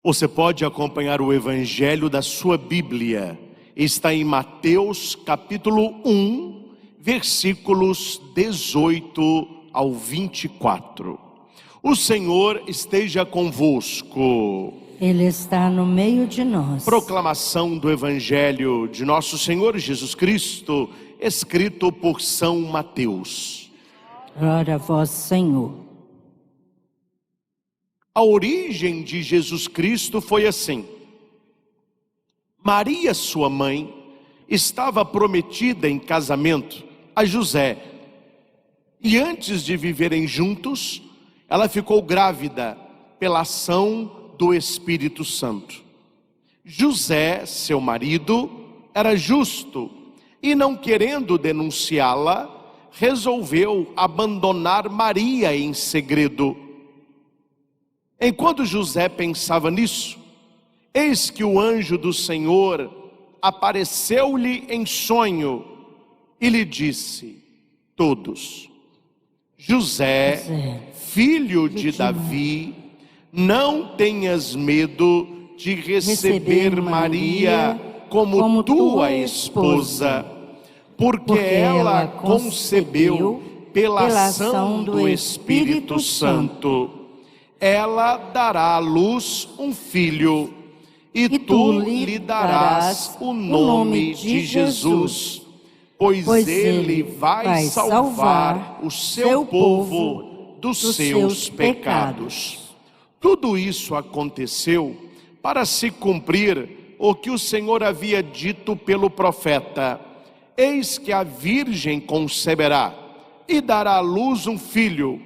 Você pode acompanhar o Evangelho da sua Bíblia. Está em Mateus capítulo 1, versículos 18 ao 24. O Senhor esteja convosco. Ele está no meio de nós. Proclamação do Evangelho de nosso Senhor Jesus Cristo, escrito por São Mateus. Glória a vós, Senhor. A origem de Jesus Cristo foi assim. Maria, sua mãe, estava prometida em casamento a José. E antes de viverem juntos, ela ficou grávida pela ação do Espírito Santo. José, seu marido, era justo e, não querendo denunciá-la, resolveu abandonar Maria em segredo. Enquanto José pensava nisso, eis que o anjo do Senhor apareceu-lhe em sonho e lhe disse: todos, José, filho de Davi, não tenhas medo de receber Maria como tua esposa, porque ela concebeu pela ação do Espírito Santo. Ela dará à luz um filho, e tu lhe darás o nome de Jesus, pois ele vai salvar o seu povo dos seus pecados. Tudo isso aconteceu para se cumprir o que o Senhor havia dito pelo profeta: eis que a virgem conceberá e dará à luz um filho.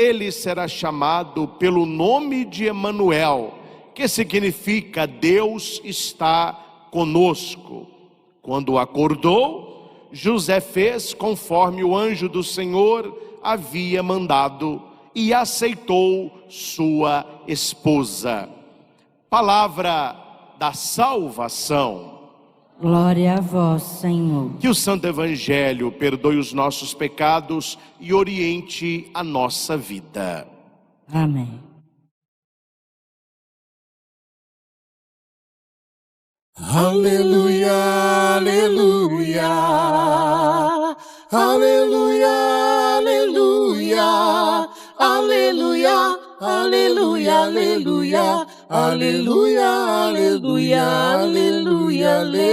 Ele será chamado pelo nome de Emanuel, que significa Deus está conosco. Quando acordou, José fez conforme o anjo do Senhor havia mandado e aceitou sua esposa. Palavra da salvação. Glória a vós, Senhor. Que o Santo Evangelho perdoe os nossos pecados e oriente a nossa vida. Amém. Aleluia, aleluia, aleluia, aleluia, aleluia, aleluia, aleluia, aleluia, aleluia, aleluia, aleluia.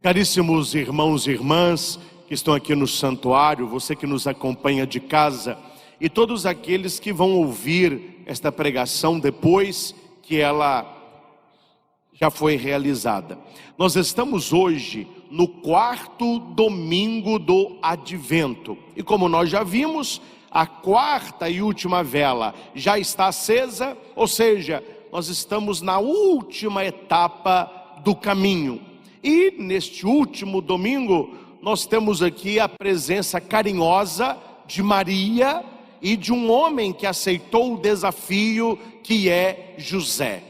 Caríssimos irmãos e irmãs que estão aqui no santuário, você que nos acompanha de casa e todos aqueles que vão ouvir esta pregação depois que ela já foi realizada. Nós estamos hoje no 4º domingo do Advento e, como nós já vimos, a 4ª e última vela já está acesa, ou seja, nós estamos na última etapa do caminho. E neste último domingo, nós temos aqui a presença carinhosa de Maria e de um homem que aceitou o desafio, que é José.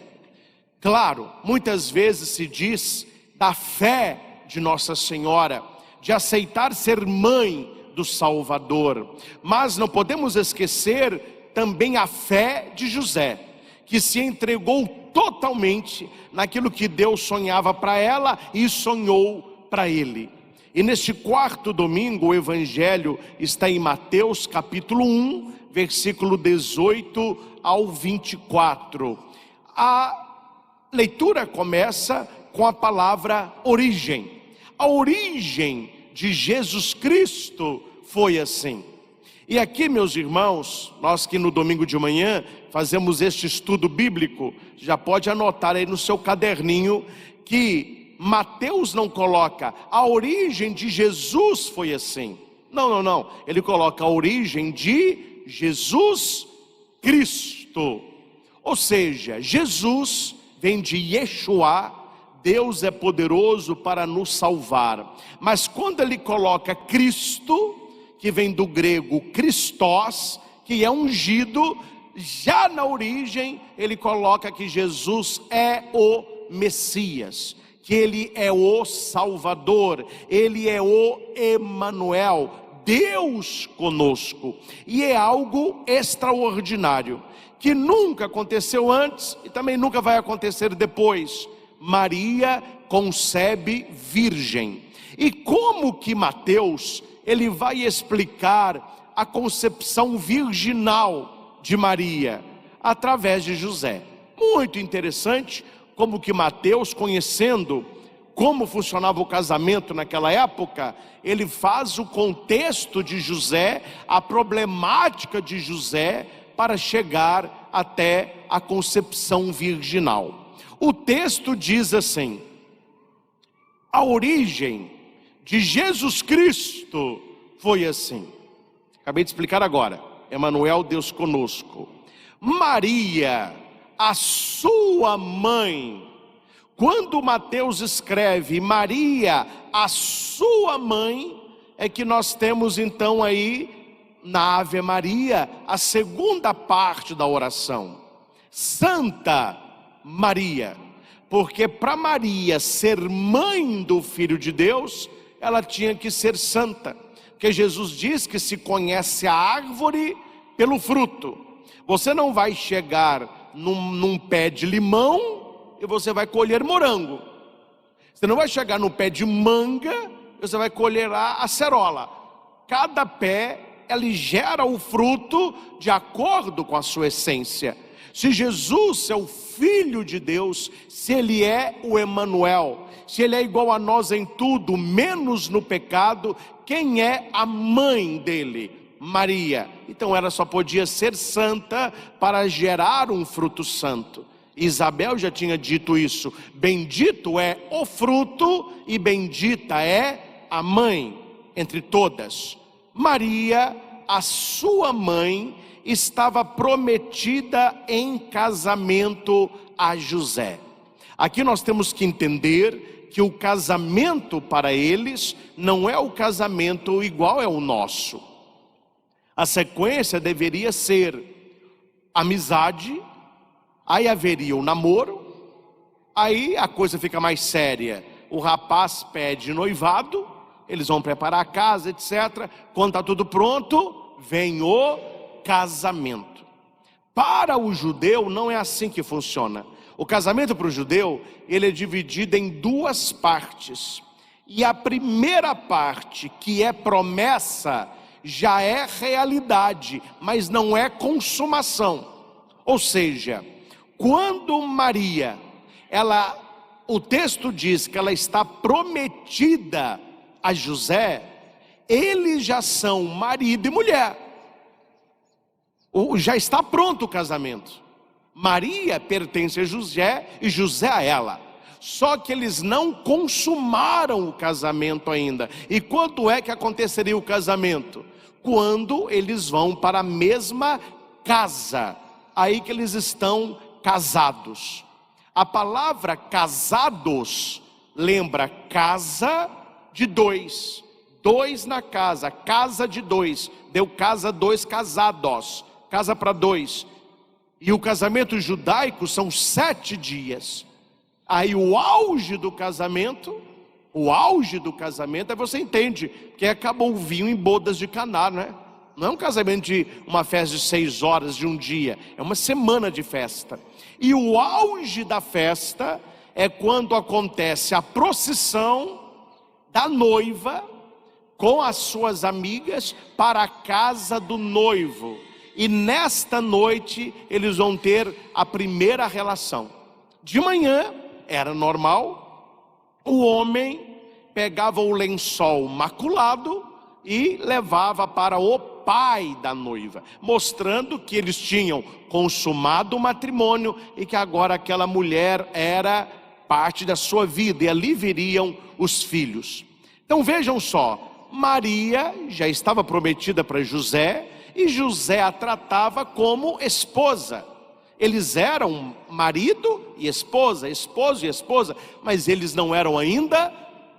Claro, muitas vezes se diz da fé de Nossa Senhora, de aceitar ser mãe do Salvador, mas não podemos esquecer também a fé de José, que se entregou totalmente naquilo que Deus sonhava para ela e sonhou para ele. E neste 4º domingo, o Evangelho está em Mateus capítulo 1, versículo 18 ao 24. A leitura começa com a palavra origem. A origem de Jesus Cristo foi assim. E aqui, meus irmãos, nós que no domingo de manhã fazemos este estudo bíblico, já pode anotar aí no seu caderninho que Mateus não coloca a origem de Jesus foi assim. Não. Ele coloca a origem de Jesus Cristo. Ou seja, Jesus vem de Yeshua, Deus é poderoso para nos salvar. Mas quando ele coloca Cristo, que vem do grego Christos, que é ungido, já na origem ele coloca que Jesus é o Messias, que ele é o Salvador, ele é o Emanuel, Deus conosco. E é algo extraordinário, que nunca aconteceu antes e também nunca vai acontecer depois. Maria concebe virgem. E como que Mateus, ele vai explicar a concepção virginal de Maria? Através de José. Muito interessante como que Mateus, conhecendo como funcionava o casamento naquela época, ele faz o contexto de José, a problemática de José, para chegar até a concepção virginal. O texto diz assim: a origem de Jesus Cristo foi assim. Acabei de explicar agora. Emanuel, Deus conosco. Maria, a sua mãe. Quando Mateus escreve Maria, a sua mãe, é que nós temos então aí na Ave Maria a segunda parte da oração. Santa Maria. Porque para Maria ser mãe do Filho de Deus, ela tinha que ser santa. Porque Jesus diz que se conhece a árvore pelo fruto. Você não vai chegar num pé de limão e você vai colher morango. Você não vai chegar no pé de manga e você vai colher a acerola. Cada pé, ele gera o fruto de acordo com a sua essência. Se Jesus é o Filho de Deus, se ele é o Emanuel, se ele é igual a nós em tudo, menos no pecado, quem é a mãe dele? Maria. Então ela só podia ser santa para gerar um fruto santo. Isabel já tinha dito isso: bendito é o fruto e bendita é a mãe entre todas. Maria, a sua mãe, estava prometida em casamento a José. Aqui nós temos que entender que o casamento para eles não é o casamento igual ao nosso. A sequência deveria ser amizade, aí haveria o namoro, aí a coisa fica mais séria. O rapaz pede noivado, eles vão preparar a casa, etc. Quando está tudo pronto, vem o casamento. Para o judeu não é assim que funciona. O casamento para o judeu, ele é dividido em duas partes. E a primeira parte, que é promessa, já é realidade, mas não é consumação. Ou seja, quando Maria, o texto diz que ela está prometida a José, eles já são marido e mulher. Já está pronto o casamento. Maria pertence a José e José a ela. Só que eles não consumaram o casamento ainda. E quando é que aconteceria o casamento? Quando eles vão para a mesma casa. Aí que eles estão casados. A palavra casados lembra casa de dois. Dois na casa, casa de dois. Deu casa dois casados. Casa para dois. E o casamento judaico são 7 dias. Aí o auge do casamento, aí você entende, que acabou o vinho em bodas de Caná, né? Não é um casamento de uma festa de 6 horas de um dia, é uma semana de festa. E o auge da festa é quando acontece a procissão da noiva com as suas amigas para a casa do noivo. E nesta noite eles vão ter a primeira relação. De manhã era normal, o homem pegava o lençol maculado e levava para o pai da noiva, mostrando que eles tinham consumado o matrimônio e que agora aquela mulher era parte da sua vida e ali viriam os filhos. Então vejam só, Maria já estava prometida para José e José a tratava como esposa. Eles eram marido e esposa, esposo e esposa, mas eles não eram ainda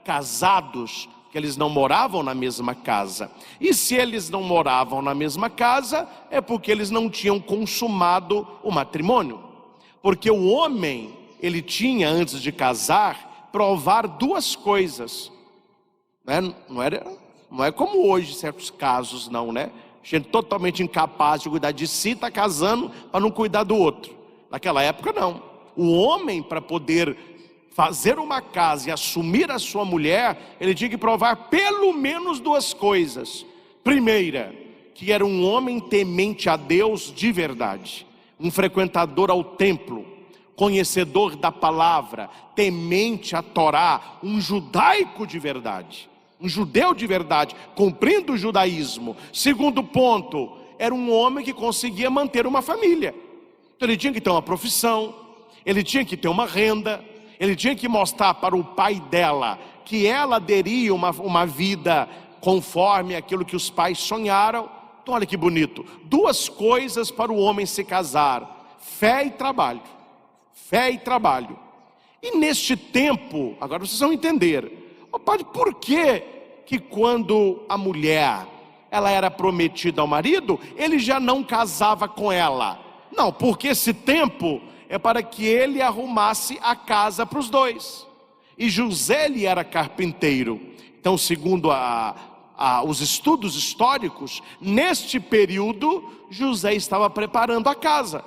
casados, porque eles não moravam na mesma casa. E se eles não moravam na mesma casa, é porque eles não tinham consumado o matrimônio. Porque o homem, ele tinha, antes de casar, provar duas coisas, né? Não é como hoje, em certos casos, não, né? Gente totalmente incapaz de cuidar de si, está casando para não cuidar do outro. Naquela época, não. O homem, para poder fazer uma casa e assumir a sua mulher, ele tinha que provar pelo menos duas coisas. Primeira, que era um homem temente a Deus de verdade, um frequentador ao templo, conhecedor da palavra, temente a Torá, um judaico de verdade, um judeu de verdade, cumprindo o judaísmo. Segundo ponto, era um homem que conseguia manter uma família. Então ele tinha que ter uma profissão, ele tinha que ter uma renda, ele tinha que mostrar para o pai dela que ela teria uma vida conforme aquilo que os pais sonharam. Então olha que bonito, duas coisas para o homem se casar: fé e trabalho. Fé e trabalho. E neste tempo, agora vocês vão entender, padre, por que quando a mulher ela era prometida ao marido, ele já não casava com ela? Não, porque esse tempo é para que ele arrumasse a casa para os dois. E José, ele era carpinteiro. Então, segundo os estudos históricos, neste período, José estava preparando a casa.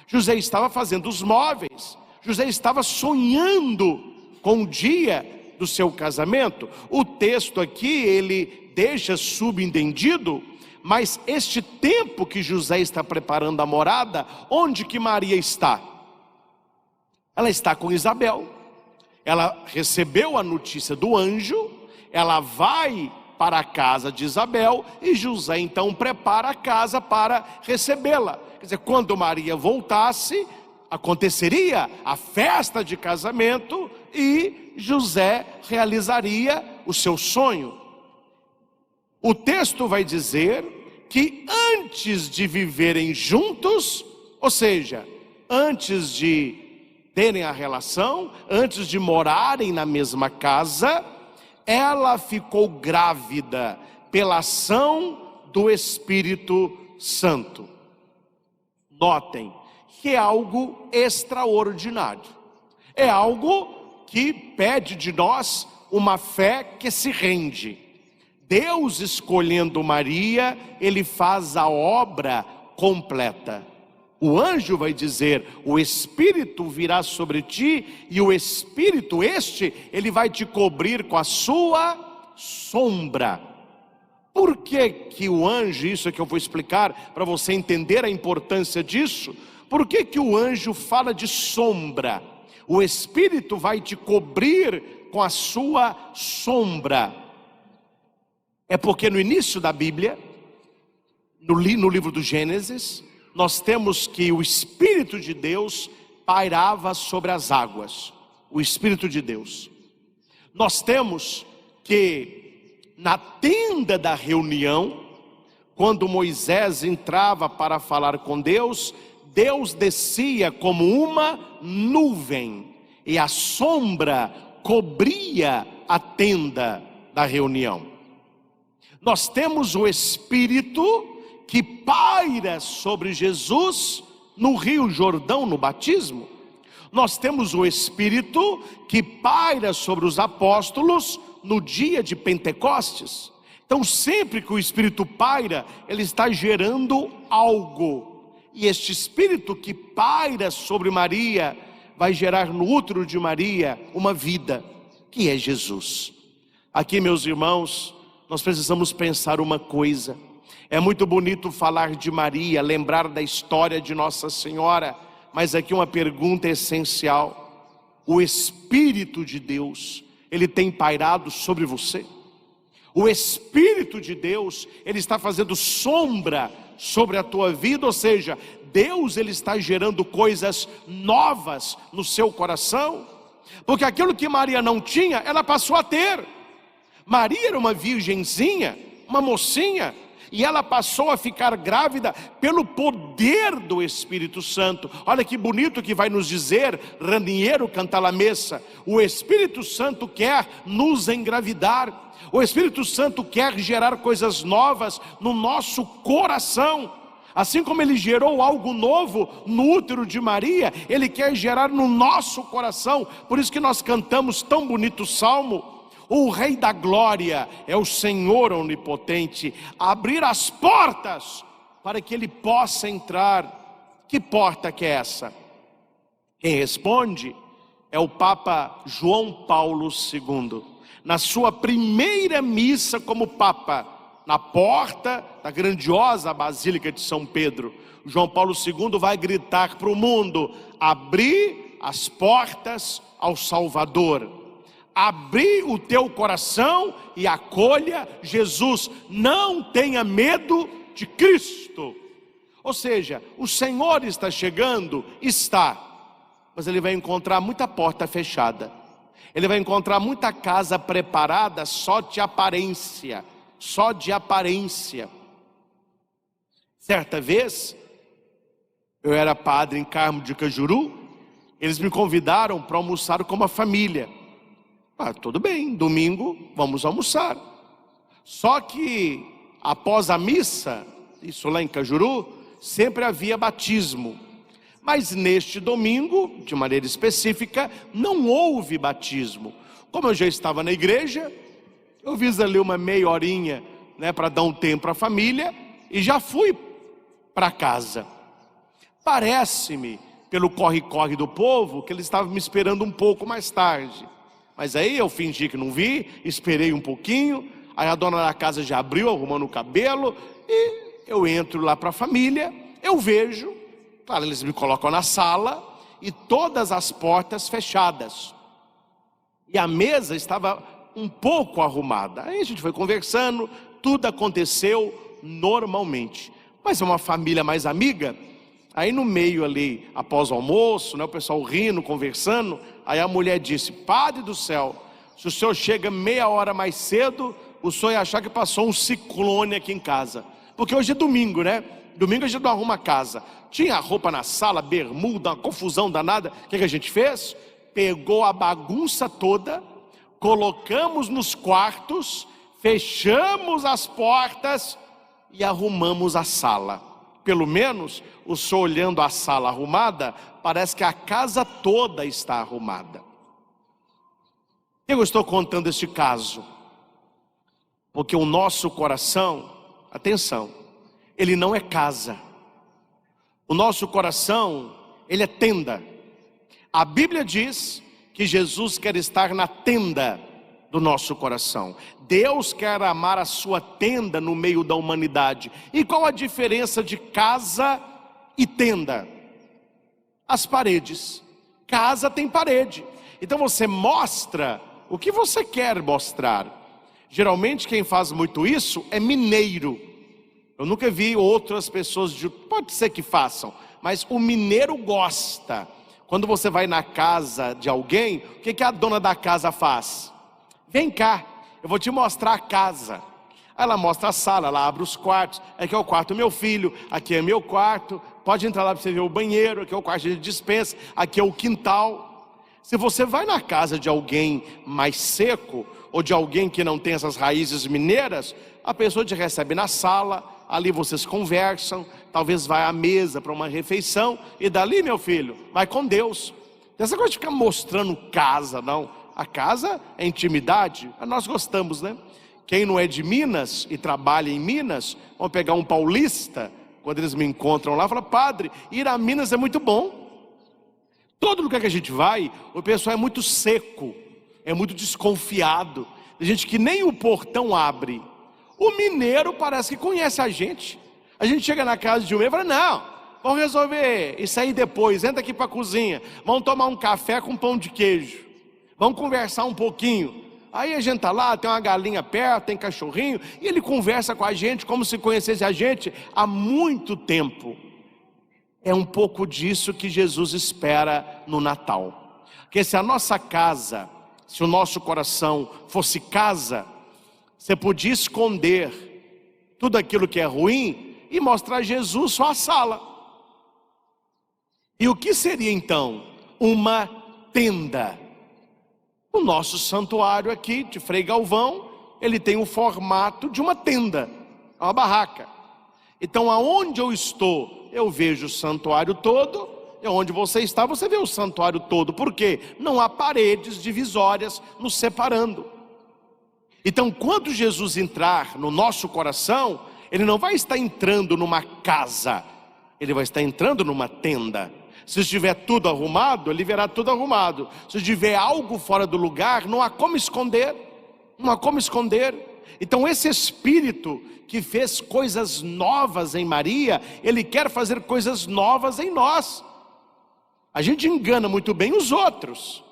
José estava fazendo os móveis. José estava sonhando com o dia do seu casamento. O texto aqui, ele deixa subentendido, mas este tempo que José está preparando a morada, onde que Maria está? Ela está com Isabel. Ela recebeu a notícia do anjo, ela vai para a casa de Isabel, e José então prepara a casa para recebê-la. Quer dizer, quando Maria voltasse, aconteceria a festa de casamento e José realizaria o seu sonho. O texto vai dizer que antes de viverem juntos, ou seja, antes de terem a relação, antes de morarem na mesma casa, ela ficou grávida pela ação do Espírito Santo. Notem que é algo extraordinário, é algo que pede de nós uma fé que se rende. Deus, escolhendo Maria, ele faz a obra completa. O anjo vai dizer: o Espírito virá sobre ti, e o Espírito ele vai te cobrir com a sua sombra. Por que o anjo, isso é que eu vou explicar para você entender a importância disso. Por que o anjo fala de sombra? O Espírito vai te cobrir com a sua sombra. É porque no início da Bíblia, no livro do Gênesis, nós temos que o Espírito de Deus pairava sobre as águas. O Espírito de Deus. Nós temos que na tenda da reunião, quando Moisés entrava para falar com Deus, Deus descia como uma nuvem, e a sombra cobria a tenda da reunião. Nós temos o Espírito que paira sobre Jesus no Rio Jordão, no batismo. Nós temos o Espírito que paira sobre os apóstolos no dia de Pentecostes. Então sempre que o Espírito paira, ele está gerando algo. E este Espírito que paira sobre Maria vai gerar no útero de Maria uma vida, que é Jesus. Aqui, meus irmãos, nós precisamos pensar uma coisa. É muito bonito falar de Maria, lembrar da história de Nossa Senhora, mas aqui uma pergunta essencial: o Espírito de Deus, ele tem pairado sobre você? O Espírito de Deus, ele está fazendo sombra sobre a tua vida? Ou seja, Deus, ele está gerando coisas novas no seu coração? Porque aquilo que Maria não tinha, ela passou a ter. Maria era uma virgenzinha, uma mocinha, e ela passou a ficar grávida pelo poder do Espírito Santo. Olha que bonito que vai nos dizer Raniero Cantalamessa: o Espírito Santo quer nos engravidar. O Espírito Santo quer gerar coisas novas no nosso coração. Assim como Ele gerou algo novo no útero de Maria, Ele quer gerar no nosso coração. Por isso que nós cantamos tão bonito o salmo: o Rei da Glória é o Senhor onipotente, abrir as portas para que Ele possa entrar. Que porta que é essa? Quem responde é o Papa João Paulo II, na sua primeira missa como Papa, na porta da grandiosa Basílica de São Pedro. João Paulo II vai gritar para o mundo: abrir as portas ao Salvador, abrir o teu coração e acolha Jesus, não tenha medo de Cristo. Ou seja, o Senhor está chegando, mas Ele vai encontrar muita porta fechada, Ele vai encontrar muita casa preparada só de aparência. Certa vez, eu era padre em Carmo de Cajuru, eles me convidaram para almoçar com uma família. Tudo bem, domingo vamos almoçar. Só que após a missa, isso lá em Cajuru, sempre havia batismo. Mas neste domingo, de maneira específica, não houve batismo. Como eu já estava na igreja, eu fiz ali uma meia horinha, para dar um tempo para a família, e já fui para casa. Parece-me, pelo corre-corre do povo, que eles estavam me esperando um pouco mais tarde. Mas aí eu fingi que não vi, esperei um pouquinho, aí a dona da casa já abriu, arrumando o cabelo, e eu entro lá para a família, eu vejo, claro, eles me colocam na sala, e todas as portas fechadas. E a mesa estava um pouco arrumada. Aí a gente foi conversando, tudo aconteceu normalmente. Mas é uma família mais amiga. Aí no meio ali, após o almoço, o pessoal rindo, conversando, aí a mulher disse: Padre do céu, se o senhor chega meia hora mais cedo, o senhor ia achar que passou um ciclone aqui em casa. Porque hoje é domingo, Domingo a gente não arruma a casa. Tinha roupa na sala, bermuda, uma confusão danada. O que a gente fez? Pegou a bagunça toda, colocamos nos quartos, fechamos as portas e arrumamos a sala. Pelo menos, o senhor olhando a sala arrumada, parece que a casa toda está arrumada. Eu estou contando este caso porque o nosso coração, atenção, ele não é casa. O nosso coração, ele é tenda. A Bíblia diz que Jesus quer estar na tenda do nosso coração. Deus quer amar a sua tenda no meio da humanidade. E qual a diferença de casa e tenda? As paredes. Casa tem parede. Então você mostra o que você quer mostrar. Geralmente quem faz muito isso é mineiro. Eu nunca vi outras pessoas, pode ser que façam, mas o mineiro gosta. Quando você vai na casa de alguém, o que a dona da casa faz? Vem cá, eu vou te mostrar a casa. Ela mostra a sala, ela abre os quartos. Aqui é o quarto do meu filho, aqui é meu quarto. Pode entrar lá para você ver o banheiro, aqui é o quarto de dispensa, aqui é o quintal. Se você vai na casa de alguém mais seco, ou de alguém que não tem essas raízes mineiras, a pessoa te recebe na sala, ali vocês conversam, talvez vai à mesa para uma refeição, e dali, meu filho, vai com Deus. Essa coisa de ficar mostrando casa, não. A casa é intimidade, nós gostamos, Quem não é de Minas e trabalha em Minas, vamos pegar um paulista, quando eles me encontram lá, fala: padre, ir a Minas é muito bom. Todo lugar que a gente vai, o pessoal é muito seco, é muito desconfiado. Tem gente que nem o portão abre. O mineiro parece que conhece a gente. A gente chega na casa de um e fala: não, vamos resolver isso aí depois, entra aqui para a cozinha, vamos tomar um café com pão de queijo, vamos conversar um pouquinho. Aí a gente está lá, tem uma galinha perto, tem cachorrinho, e ele conversa com a gente como se conhecesse a gente há muito tempo. É um pouco disso que Jesus espera no Natal. Porque se a nossa casa, se o nosso coração fosse casa, você podia esconder tudo aquilo que é ruim e mostrar Jesus só a sala. E o que seria então? Uma tenda. O nosso santuário aqui de Frei Galvão, ele tem o formato de uma tenda, uma barraca. Então aonde eu estou, eu vejo o santuário todo, e onde você está, você vê o santuário todo. Por quê? Não há paredes divisórias nos separando. Então quando Jesus entrar no nosso coração, Ele não vai estar entrando numa casa, Ele vai estar entrando numa tenda. Se estiver tudo arrumado, Ele verá tudo arrumado. Se tiver algo fora do lugar, não há como esconder. Não há como esconder. Então esse Espírito que fez coisas novas em Maria, Ele quer fazer coisas novas em nós. A gente engana muito bem os outros,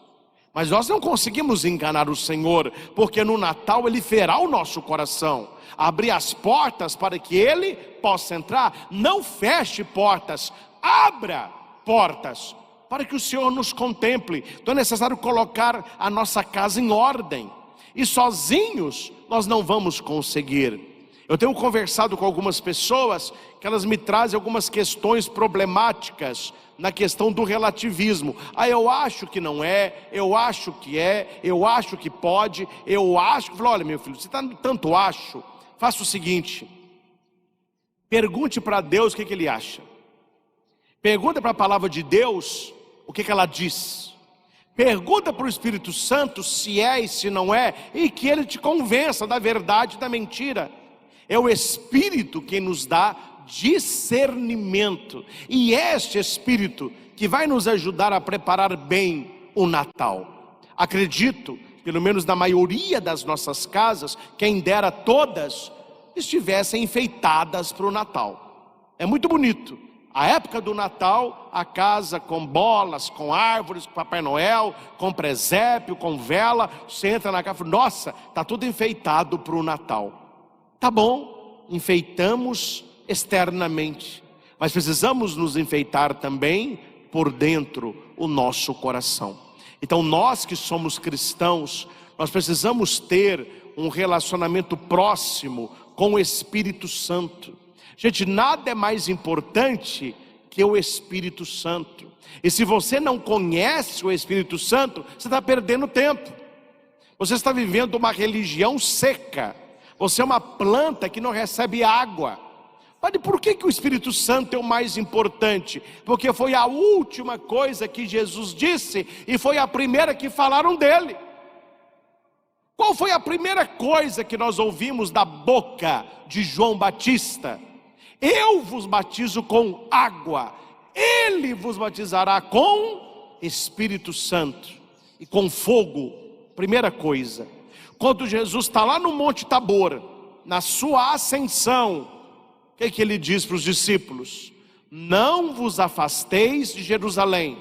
mas nós não conseguimos enganar o Senhor, porque no Natal Ele verá o nosso coração, abrir as portas para que Ele possa entrar. Não feche portas, abra portas, para que o Senhor nos contemple. Então é necessário colocar a nossa casa em ordem, e sozinhos nós não vamos conseguir. Eu tenho conversado com algumas pessoas, que elas me trazem algumas questões problemáticas, na questão do relativismo. Eu acho que não é, eu acho que é, eu acho que pode, eu acho. Eu falo, olha meu filho, você está tanto acho, faça o seguinte, pergunte para Deus o que Ele acha. Pergunta para a palavra de Deus o que ela diz. Pergunta para o Espírito Santo se é e se não é, e que Ele te convença da verdade e da mentira. É o Espírito quem nos dá discernimento, e é este Espírito que vai nos ajudar a preparar bem o Natal. Acredito, pelo menos na maioria das nossas casas, quem dera todas estivessem enfeitadas para o Natal. É muito bonito a época do Natal, a casa com bolas, com árvores, com Papai Noel, com presépio, com vela. Você entra na casa e fala, nossa, está tudo enfeitado para o Natal. Tá bom, enfeitamos externamente, mas precisamos nos enfeitar também por dentro, o nosso coração. Então nós que somos cristãos, nós precisamos ter um relacionamento próximo com o Espírito Santo. Gente, nada é mais importante que o Espírito Santo. E se você não conhece o Espírito Santo, você está perdendo tempo. Você está vivendo uma religião seca. Você é uma planta que não recebe água. Mas por que o Espírito Santo é o mais importante? Porque foi a última coisa que Jesus disse, e foi a primeira que falaram dele. Qual foi a primeira coisa que nós ouvimos da boca de João Batista? Eu vos batizo com água, Ele vos batizará com Espírito Santo e com fogo. Primeira coisa, quando Jesus está lá no Monte Tabor, na sua ascensão, o que Ele diz para os discípulos? Não vos afasteis de Jerusalém,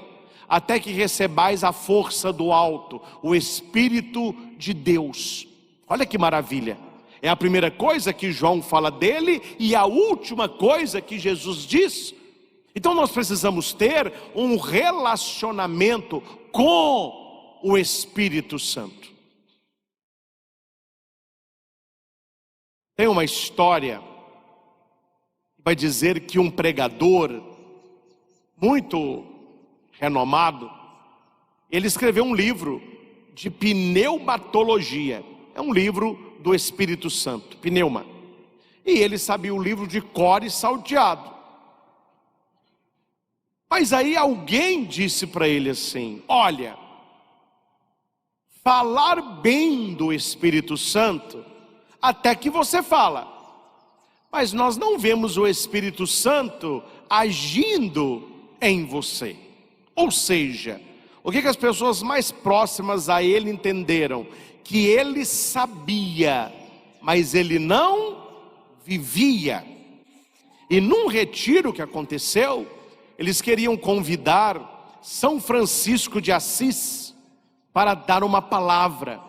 até que recebais a força do alto, o Espírito de Deus. Olha que maravilha. É a primeira coisa que João fala dele, e a última coisa que Jesus diz. Então nós precisamos ter um relacionamento com o Espírito Santo. Tem uma história que vai dizer que um pregador muito renomado, ele escreveu um livro de pneumatologia. É um livro do Espírito Santo, pneuma. E ele sabia o livro de cor e salteado. Mas aí alguém disse para ele assim, olha, falar bem do Espírito Santo, até que você fala, mas nós não vemos o Espírito Santo agindo em você. Ou seja, o que as pessoas mais próximas a ele entenderam? Que ele sabia, mas ele não vivia. E num retiro que aconteceu, eles queriam convidar São Francisco de Assis para dar uma palavra.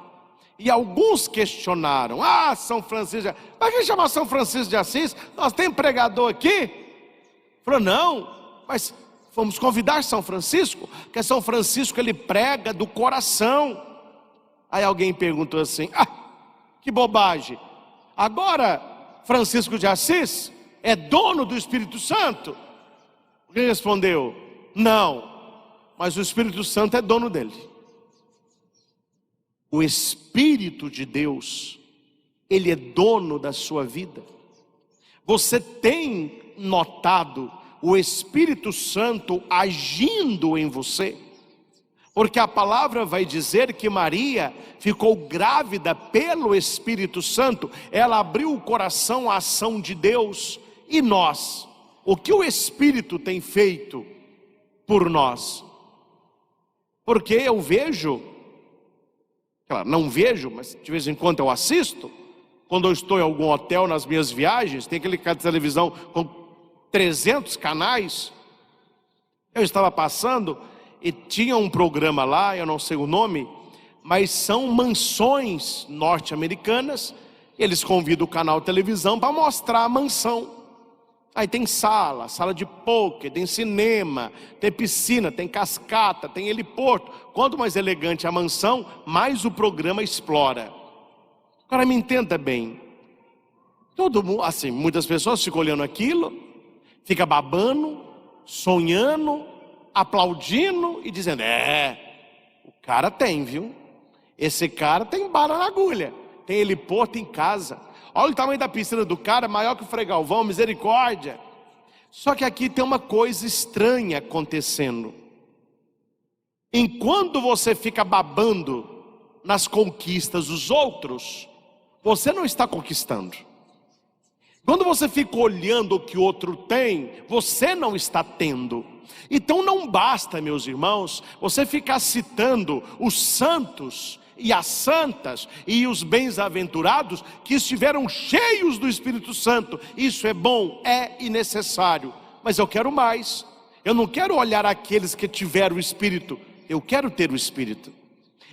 E alguns questionaram, São Francisco, para que chamar São Francisco de Assis? Nós temos pregador aqui? Falou, não, mas vamos convidar São Francisco, porque São Francisco ele prega do coração. Aí alguém perguntou assim, que bobagem, agora Francisco de Assis é dono do Espírito Santo? Ele respondeu, não, mas o Espírito Santo é dono dele. O Espírito de Deus, ele é dono da sua vida. Você tem notado o Espírito Santo agindo em você? Porque a palavra vai dizer que Maria ficou grávida pelo Espírito Santo. Ela abriu o coração à ação de Deus. E nós, o que o Espírito tem feito por nós? Porque eu vejo, claro, não vejo, mas de vez em quando eu assisto. Quando eu estou em algum hotel nas minhas viagens, tem aquele canal de televisão com 300 canais. Eu estava passando e tinha um programa lá, eu não sei o nome, mas são mansões norte-americanas. Eles convidam o canal de televisão para mostrar a mansão. Aí tem sala de pôquer, tem cinema, tem piscina, tem cascata, tem heliporto. Quanto mais elegante a mansão, mais o programa explora. Agora me entenda bem. Todo mundo, assim, muitas pessoas ficam olhando aquilo, fica babando, sonhando, aplaudindo e dizendo: o cara tem, viu? Esse cara tem bala na agulha, tem heliporto em casa. Olha o tamanho da piscina do cara, maior que o Frei Galvão, misericórdia. Só que aqui tem uma coisa estranha acontecendo. Enquanto você fica babando nas conquistas dos outros, você não está conquistando. Quando você fica olhando o que o outro tem, você não está tendo. Então não basta, meus irmãos, você ficar citando os santos e as santas e os bem-aventurados que estiveram cheios do Espírito Santo. Isso é bom, é necessário, mas eu quero mais. Eu não quero olhar aqueles que tiveram o Espírito, eu quero ter o Espírito.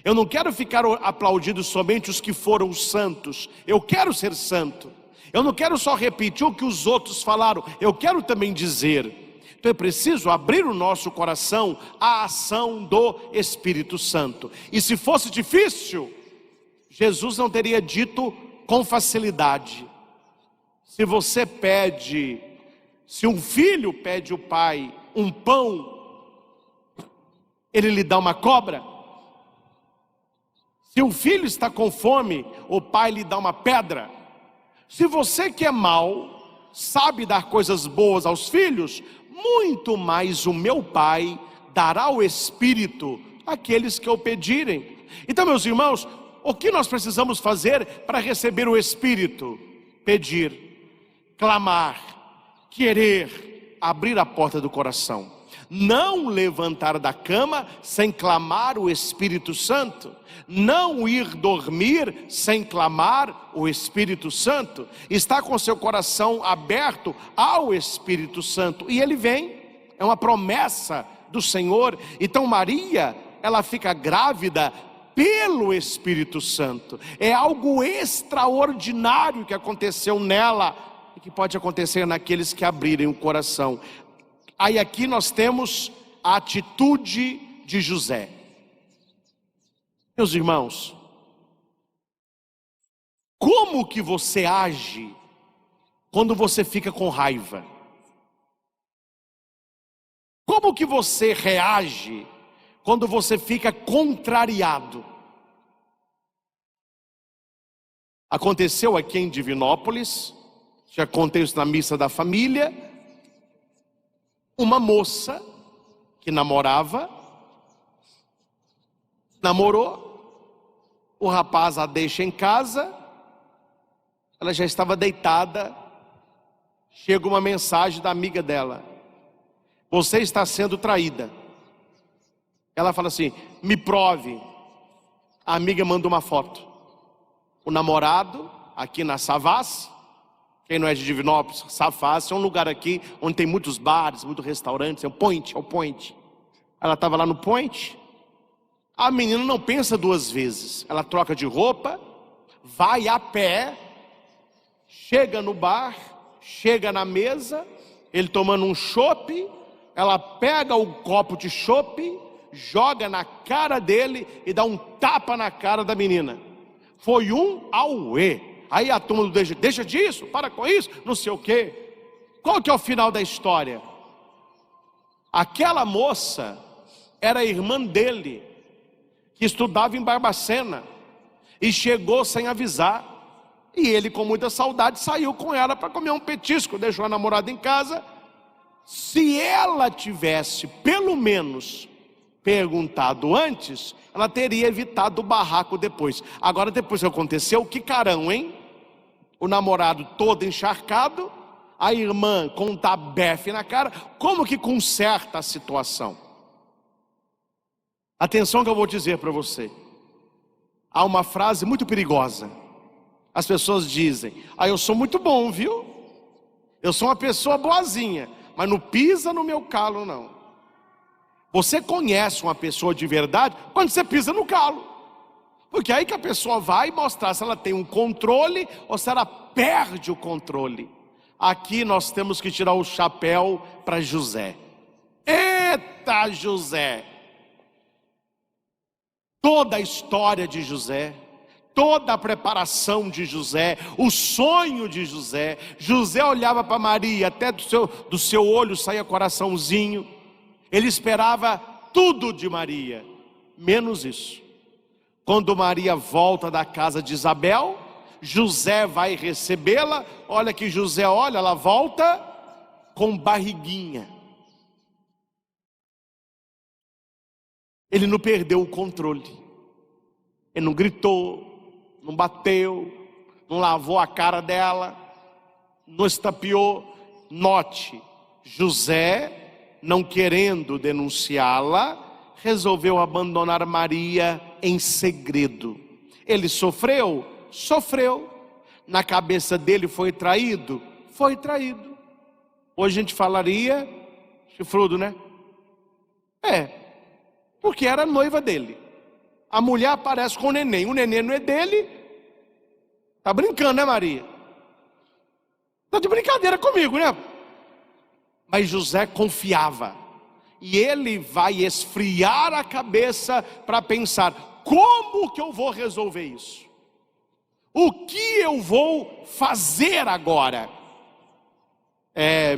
Eu não quero ficar aplaudindo somente os que foram santos, eu quero ser santo. Eu não quero só repetir o que os outros falaram, eu quero também dizer. Então é preciso abrir o nosso coração à ação do Espírito Santo. E se fosse difícil, Jesus não teria dito com facilidade. Se você pede, se um filho pede ao pai um pão, ele lhe dá uma cobra? Se um filho está com fome, o pai lhe dá uma pedra? Se você que é mau, sabe dar coisas boas aos filhos, muito mais o meu Pai dará o Espírito àqueles que o pedirem. Então, meus irmãos, o que nós precisamos fazer para receber o Espírito? Pedir, clamar, querer, abrir a porta do coração. Não levantar da cama sem clamar o Espírito Santo. Não ir dormir sem clamar o Espírito Santo. Está com seu coração aberto ao Espírito Santo. E ele vem, é uma promessa do Senhor. Então Maria, ela fica grávida pelo Espírito Santo. É algo extraordinário que aconteceu nela e que pode acontecer naqueles que abrirem o coração. Aí aqui nós temos a atitude de José. Meus irmãos, como que você age quando você fica com raiva? Como que você reage quando você fica contrariado? Aconteceu aqui em Divinópolis, já contei isso na missa da família. Uma moça que namorou, o rapaz a deixa em casa, ela já estava deitada, chega uma mensagem da amiga dela: você está sendo traída. Ela fala assim: me prove. A amiga manda uma foto. O namorado, aqui na Savassi, quem não é de Divinópolis, Savassi é um lugar aqui onde tem muitos bares, muitos restaurantes, é o Point. Ela estava lá no Point. A menina não pensa duas vezes, ela troca de roupa, vai a pé, chega no bar, chega na mesa, ele tomando um chopp, ela pega o copo de chopp, joga na cara dele e dá um tapa na cara da menina. Foi um auê. Aí a turma deixa disso, para com isso, não sei o quê. Qual que é o final da história? Aquela moça era irmã dele, que estudava em Barbacena, e chegou sem avisar. E ele, com muita saudade, saiu com ela para comer um petisco, deixou a namorada em casa. Se ela tivesse, pelo menos, perguntado antes, ela teria evitado o barraco depois. Agora, depois que aconteceu, que carão, hein? O namorado todo encharcado, a irmã com um tabefe na cara. Como que conserta a situação? Atenção que eu vou dizer para você. Há uma frase muito perigosa. As pessoas dizem: eu sou muito bom, viu? Eu sou uma pessoa boazinha, mas não pisa no meu calo, não. Você conhece uma pessoa de verdade quando você pisa no calo. Porque aí que a pessoa vai mostrar se ela tem um controle ou se ela perde o controle. Aqui nós temos que tirar o chapéu para José. Eita, José! Toda a história de José, toda a preparação de José, o sonho de José. José olhava para Maria, até do seu olho saía coraçãozinho. Ele esperava tudo de Maria, menos isso. Quando Maria volta da casa de Isabel, José vai recebê-la. Olha que José, olha, ela volta com barriguinha. Ele não perdeu o controle. Ele não gritou, não bateu, não lavou a cara dela, não estapeou. Note, José, não querendo denunciá-la, resolveu abandonar Maria em segredo. Ele sofreu? Sofreu. Na cabeça dele foi traído? Foi traído. Hoje a gente falaria chifrudo, né? Porque era noiva dele. A mulher aparece com o neném não é dele. Tá brincando, né, Maria? Tá de brincadeira comigo, né? Mas José confiava. E ele vai esfriar a cabeça para pensar: como que eu vou resolver isso? O que eu vou fazer agora?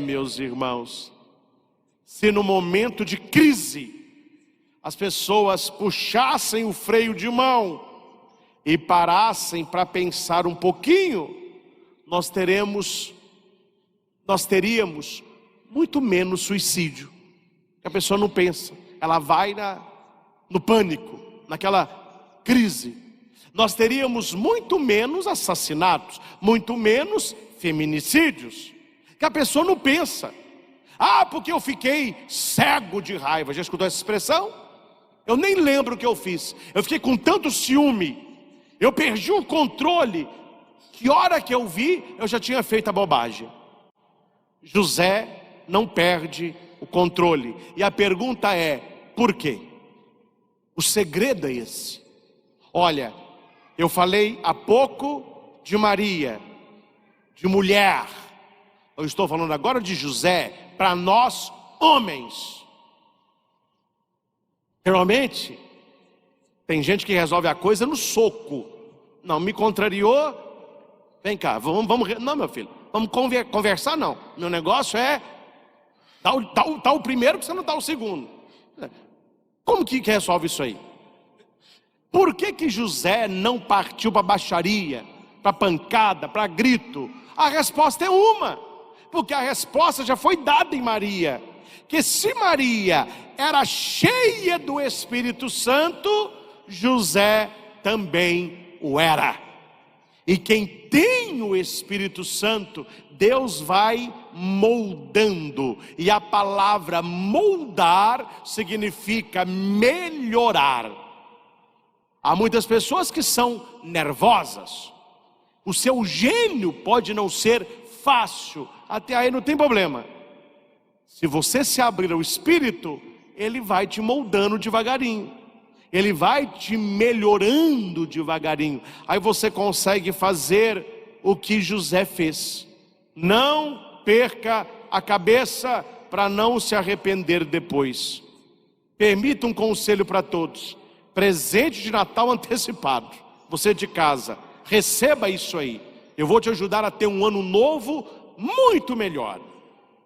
Meus irmãos, se no momento de crise as pessoas puxassem o freio de mão e parassem para pensar um pouquinho, nós teríamos muito menos suicídio. A pessoa não pensa, ela vai no pânico, naquela crise. Nós teríamos muito menos assassinatos, muito menos feminicídios, que a pessoa não pensa. Porque eu fiquei cego de raiva. Já escutou essa expressão? Eu nem lembro o que eu fiz. Eu fiquei com tanto ciúme, eu perdi o controle, que hora que eu vi, eu já tinha feito a bobagem. José não perde o controle. E a pergunta é: por quê? O segredo é esse. Olha, eu falei há pouco de Maria, de mulher. Eu estou falando agora de José, para nós homens. Realmente, tem gente que resolve a coisa no soco. Não, me contrariou, vem cá, vamos não, meu filho, vamos conversar não. Meu negócio é dar o primeiro, porque você não dá o segundo. Como que resolve isso aí? Por que José não partiu para baixaria, para pancada, para grito? A resposta é uma, porque a resposta já foi dada em Maria. Que se Maria era cheia do Espírito Santo, José também o era. E quem tem o Espírito Santo, Deus vai moldando. E a palavra moldar significa melhorar. Há muitas pessoas que são nervosas. O seu gênio pode não ser fácil. Até aí não tem problema. Se você se abrir ao Espírito, Ele vai te moldando devagarinho. Ele vai te melhorando devagarinho. Aí você consegue fazer o que José fez. Não perca a cabeça para não se arrepender depois. Permita um conselho para todos. Presente de Natal antecipado. Você de casa, receba isso aí. Eu vou te ajudar a ter um ano novo muito melhor.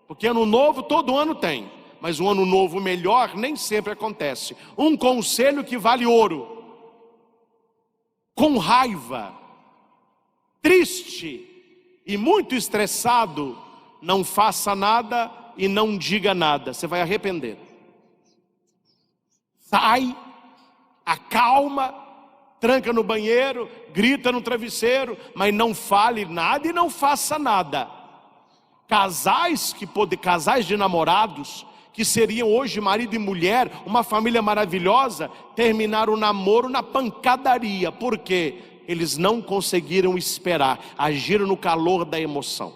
Porque ano novo todo ano tem, mas um ano novo melhor nem sempre acontece. Um conselho que vale ouro: com raiva, triste, triste e muito estressado, não faça nada e não diga nada, você vai arrepender. Sai, acalma, tranca no banheiro, grita no travesseiro, mas não fale nada e não faça nada. Casais de namorados, que seriam hoje marido e mulher, uma família maravilhosa, terminaram o namoro na pancadaria. Por quê? Eles não conseguiram esperar, agiram no calor da emoção.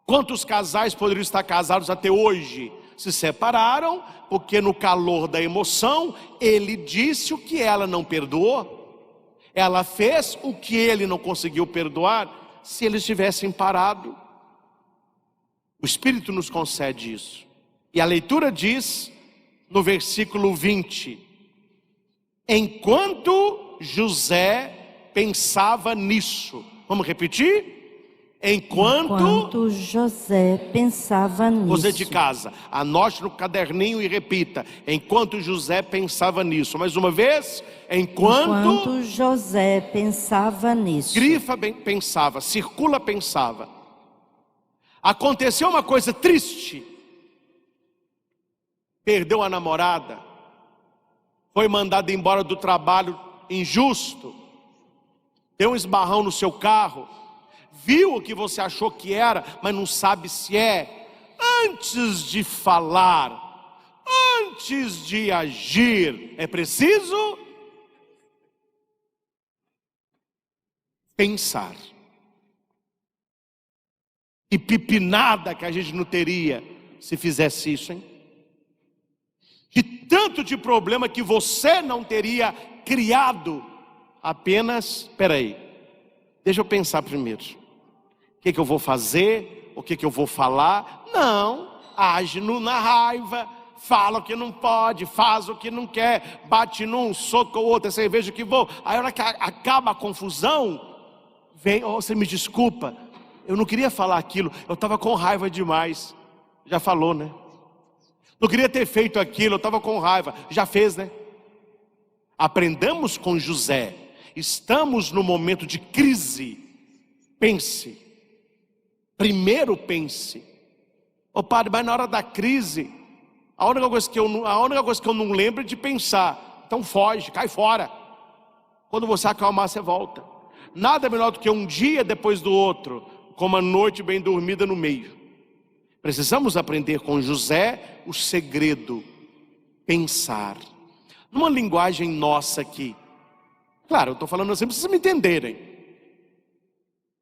Quantos casais poderiam estar casados até hoje? Se separaram, porque no calor da emoção, ele disse o que ela não perdoou. Ela fez o que ele não conseguiu perdoar. Se eles tivessem parado, o Espírito nos concede isso. E a leitura diz, no versículo 20: enquanto José pensava nisso. Vamos repetir? Enquanto José pensava nisso. Você de casa, anote no caderninho e repita: enquanto José pensava nisso. Mais uma vez, enquanto José pensava nisso. Grifa pensava, circula pensava. Aconteceu uma coisa triste. Perdeu a namorada, foi mandado embora do trabalho injusto, deu um esbarrão no seu carro, viu o que você achou que era, mas não sabe se é. Antes de falar, antes de agir, é preciso pensar. E pipinada que a gente não teria se fizesse isso, hein? De tanto de problema que você não teria criado. Apenas, deixa eu pensar primeiro. O que eu vou fazer? O que eu vou falar? Não, age na raiva, fala o que não pode, faz o que não quer, bate num, soca o outro, é cerveja que vou. Aí a hora que acaba a confusão, vem, você me desculpa, eu não queria falar aquilo, eu estava com raiva demais. Já falou, né? Não queria ter feito aquilo, eu estava com raiva. Já fez, né? Aprendamos com José. Estamos no momento de crise. Pense. Primeiro pense. Ô padre, mas na hora da crise, a única coisa que eu não lembro é de pensar. Então foge, cai fora. Quando você acalmar, você volta. Nada melhor do que um dia depois do outro, com uma noite bem dormida no meio. Precisamos aprender com José o segredo, pensar. Numa linguagem nossa aqui. Claro, eu estou falando assim para vocês me entenderem.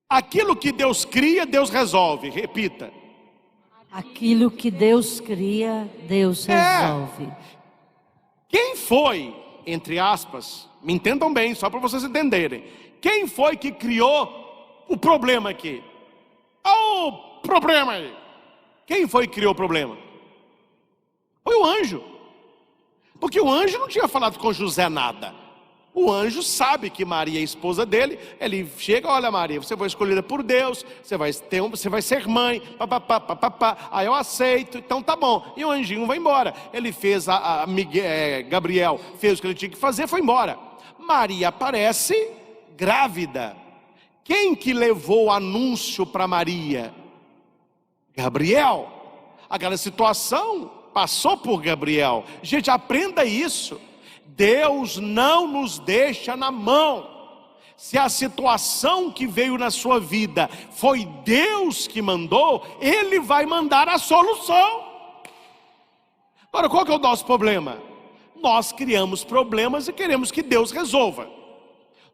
Aquilo que Deus cria, Deus resolve. Repita. Aquilo que Deus cria, Deus resolve. Quem foi, entre aspas, me entendam bem, só para vocês entenderem. Quem foi que criou o problema aqui? Olha o problema aí. Quem foi que criou o problema? Foi o anjo. Porque o anjo não tinha falado com José nada. O anjo sabe que Maria é a esposa dele. Ele chega: olha Maria, você foi escolhida por Deus, você vai ser mãe, papapá. Aí eu aceito, então tá bom. E o anjinho vai embora. Ele fez, Gabriel fez o que ele tinha que fazer, foi embora. Maria aparece grávida. Quem que levou o anúncio para Maria? Gabriel. Aquela situação passou por Gabriel. Gente, aprenda isso. Deus não nos deixa na mão. Se a situação que veio na sua vida foi Deus que mandou, Ele vai mandar a solução. Agora, qual que é o nosso problema? Nós criamos problemas e queremos que Deus resolva.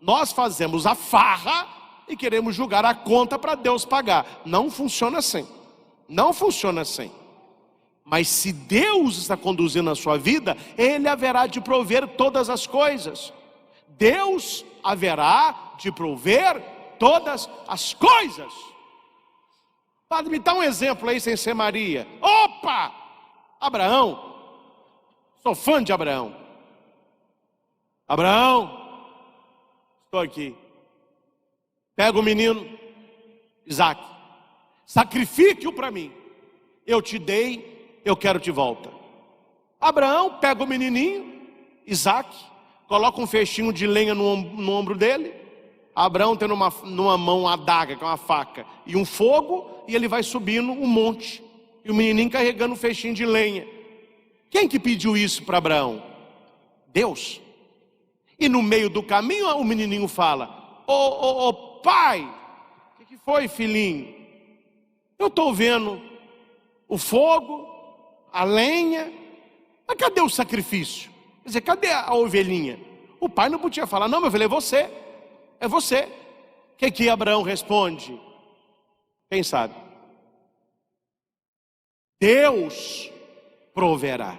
Nós fazemos a farra e queremos julgar a conta para Deus pagar. Não funciona assim. Não funciona assim. Mas se Deus está conduzindo a sua vida, Ele haverá de prover todas as coisas. Deus haverá de prover todas as coisas. Padre, me dá um exemplo aí sem ser Maria. Opa! Abraão. Sou fã de Abraão. Abraão, estou aqui. Pega o menino Isaac, sacrifique-o para mim. Eu te dei, eu quero de volta. Abraão pega o menininho Isaac, coloca um fechinho de lenha no ombro dele, Abraão tem numa mão uma adaga, que é uma faca, e um fogo, e ele vai subindo um monte, e o menininho carregando um feixinho de lenha. Quem que pediu isso para Abraão? Deus. E no meio do caminho o menininho fala: ô pai, o que foi, filhinho? Eu estou vendo o fogo, a lenha, mas cadê o sacrifício? Quer dizer, cadê a ovelhinha? O pai não podia falar: não, meu filho, é você. É você. O que Abraão responde? Quem sabe? Deus proverá.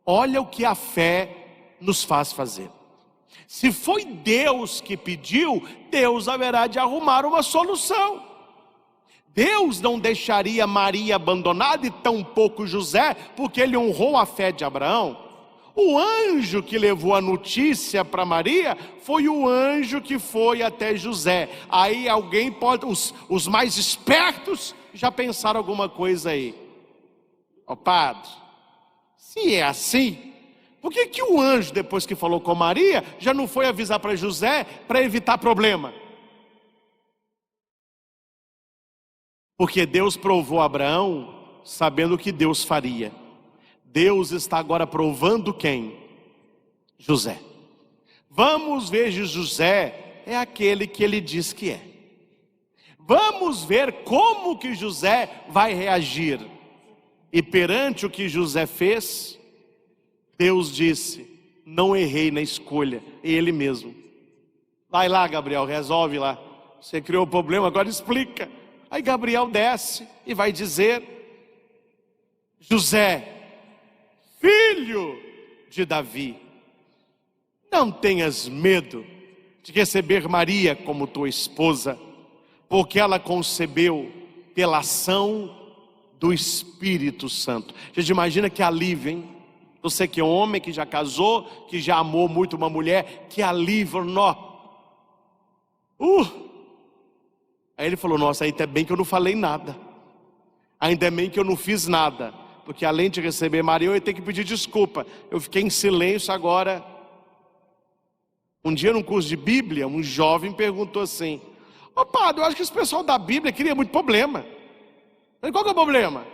Olha o que a fé nos faz fazer. Se foi Deus que pediu, Deus haverá de arrumar uma solução. Deus não deixaria Maria abandonada e tampouco José, porque ele honrou a fé de Abraão. O anjo que levou a notícia para Maria foi o anjo que foi até José. Aí alguém pode, os mais espertos já pensaram alguma coisa aí. Ó padre, se é assim, por que o anjo, depois que falou com Maria, já não foi avisar para José para evitar problema? Porque Deus provou a Abraão sabendo o que Deus faria. Deus está agora provando quem? José. Vamos ver, José é aquele que ele diz que é. Vamos ver como que José vai reagir. E perante o que José fez, Deus disse: não errei na escolha, ele mesmo. Vai lá, Gabriel, resolve lá. Você criou o problema, agora explica. Aí Gabriel desce e vai dizer: José, filho de Davi, não tenhas medo de receber Maria como tua esposa, porque ela concebeu pela ação do Espírito Santo. Gente, imagina que alívio, hein? Você que é homem, que já casou, que já amou muito uma mulher, que alívio, nó. Aí ele falou: nossa, ainda bem que eu não falei nada, ainda bem que eu não fiz nada, porque além de receber Maria, eu ia ter que pedir desculpa. Eu fiquei em silêncio agora. Um dia num curso de Bíblia, um jovem perguntou assim: ô padre, eu acho que esse pessoal da Bíblia cria muito problema. Eu falei: qual que é o problema?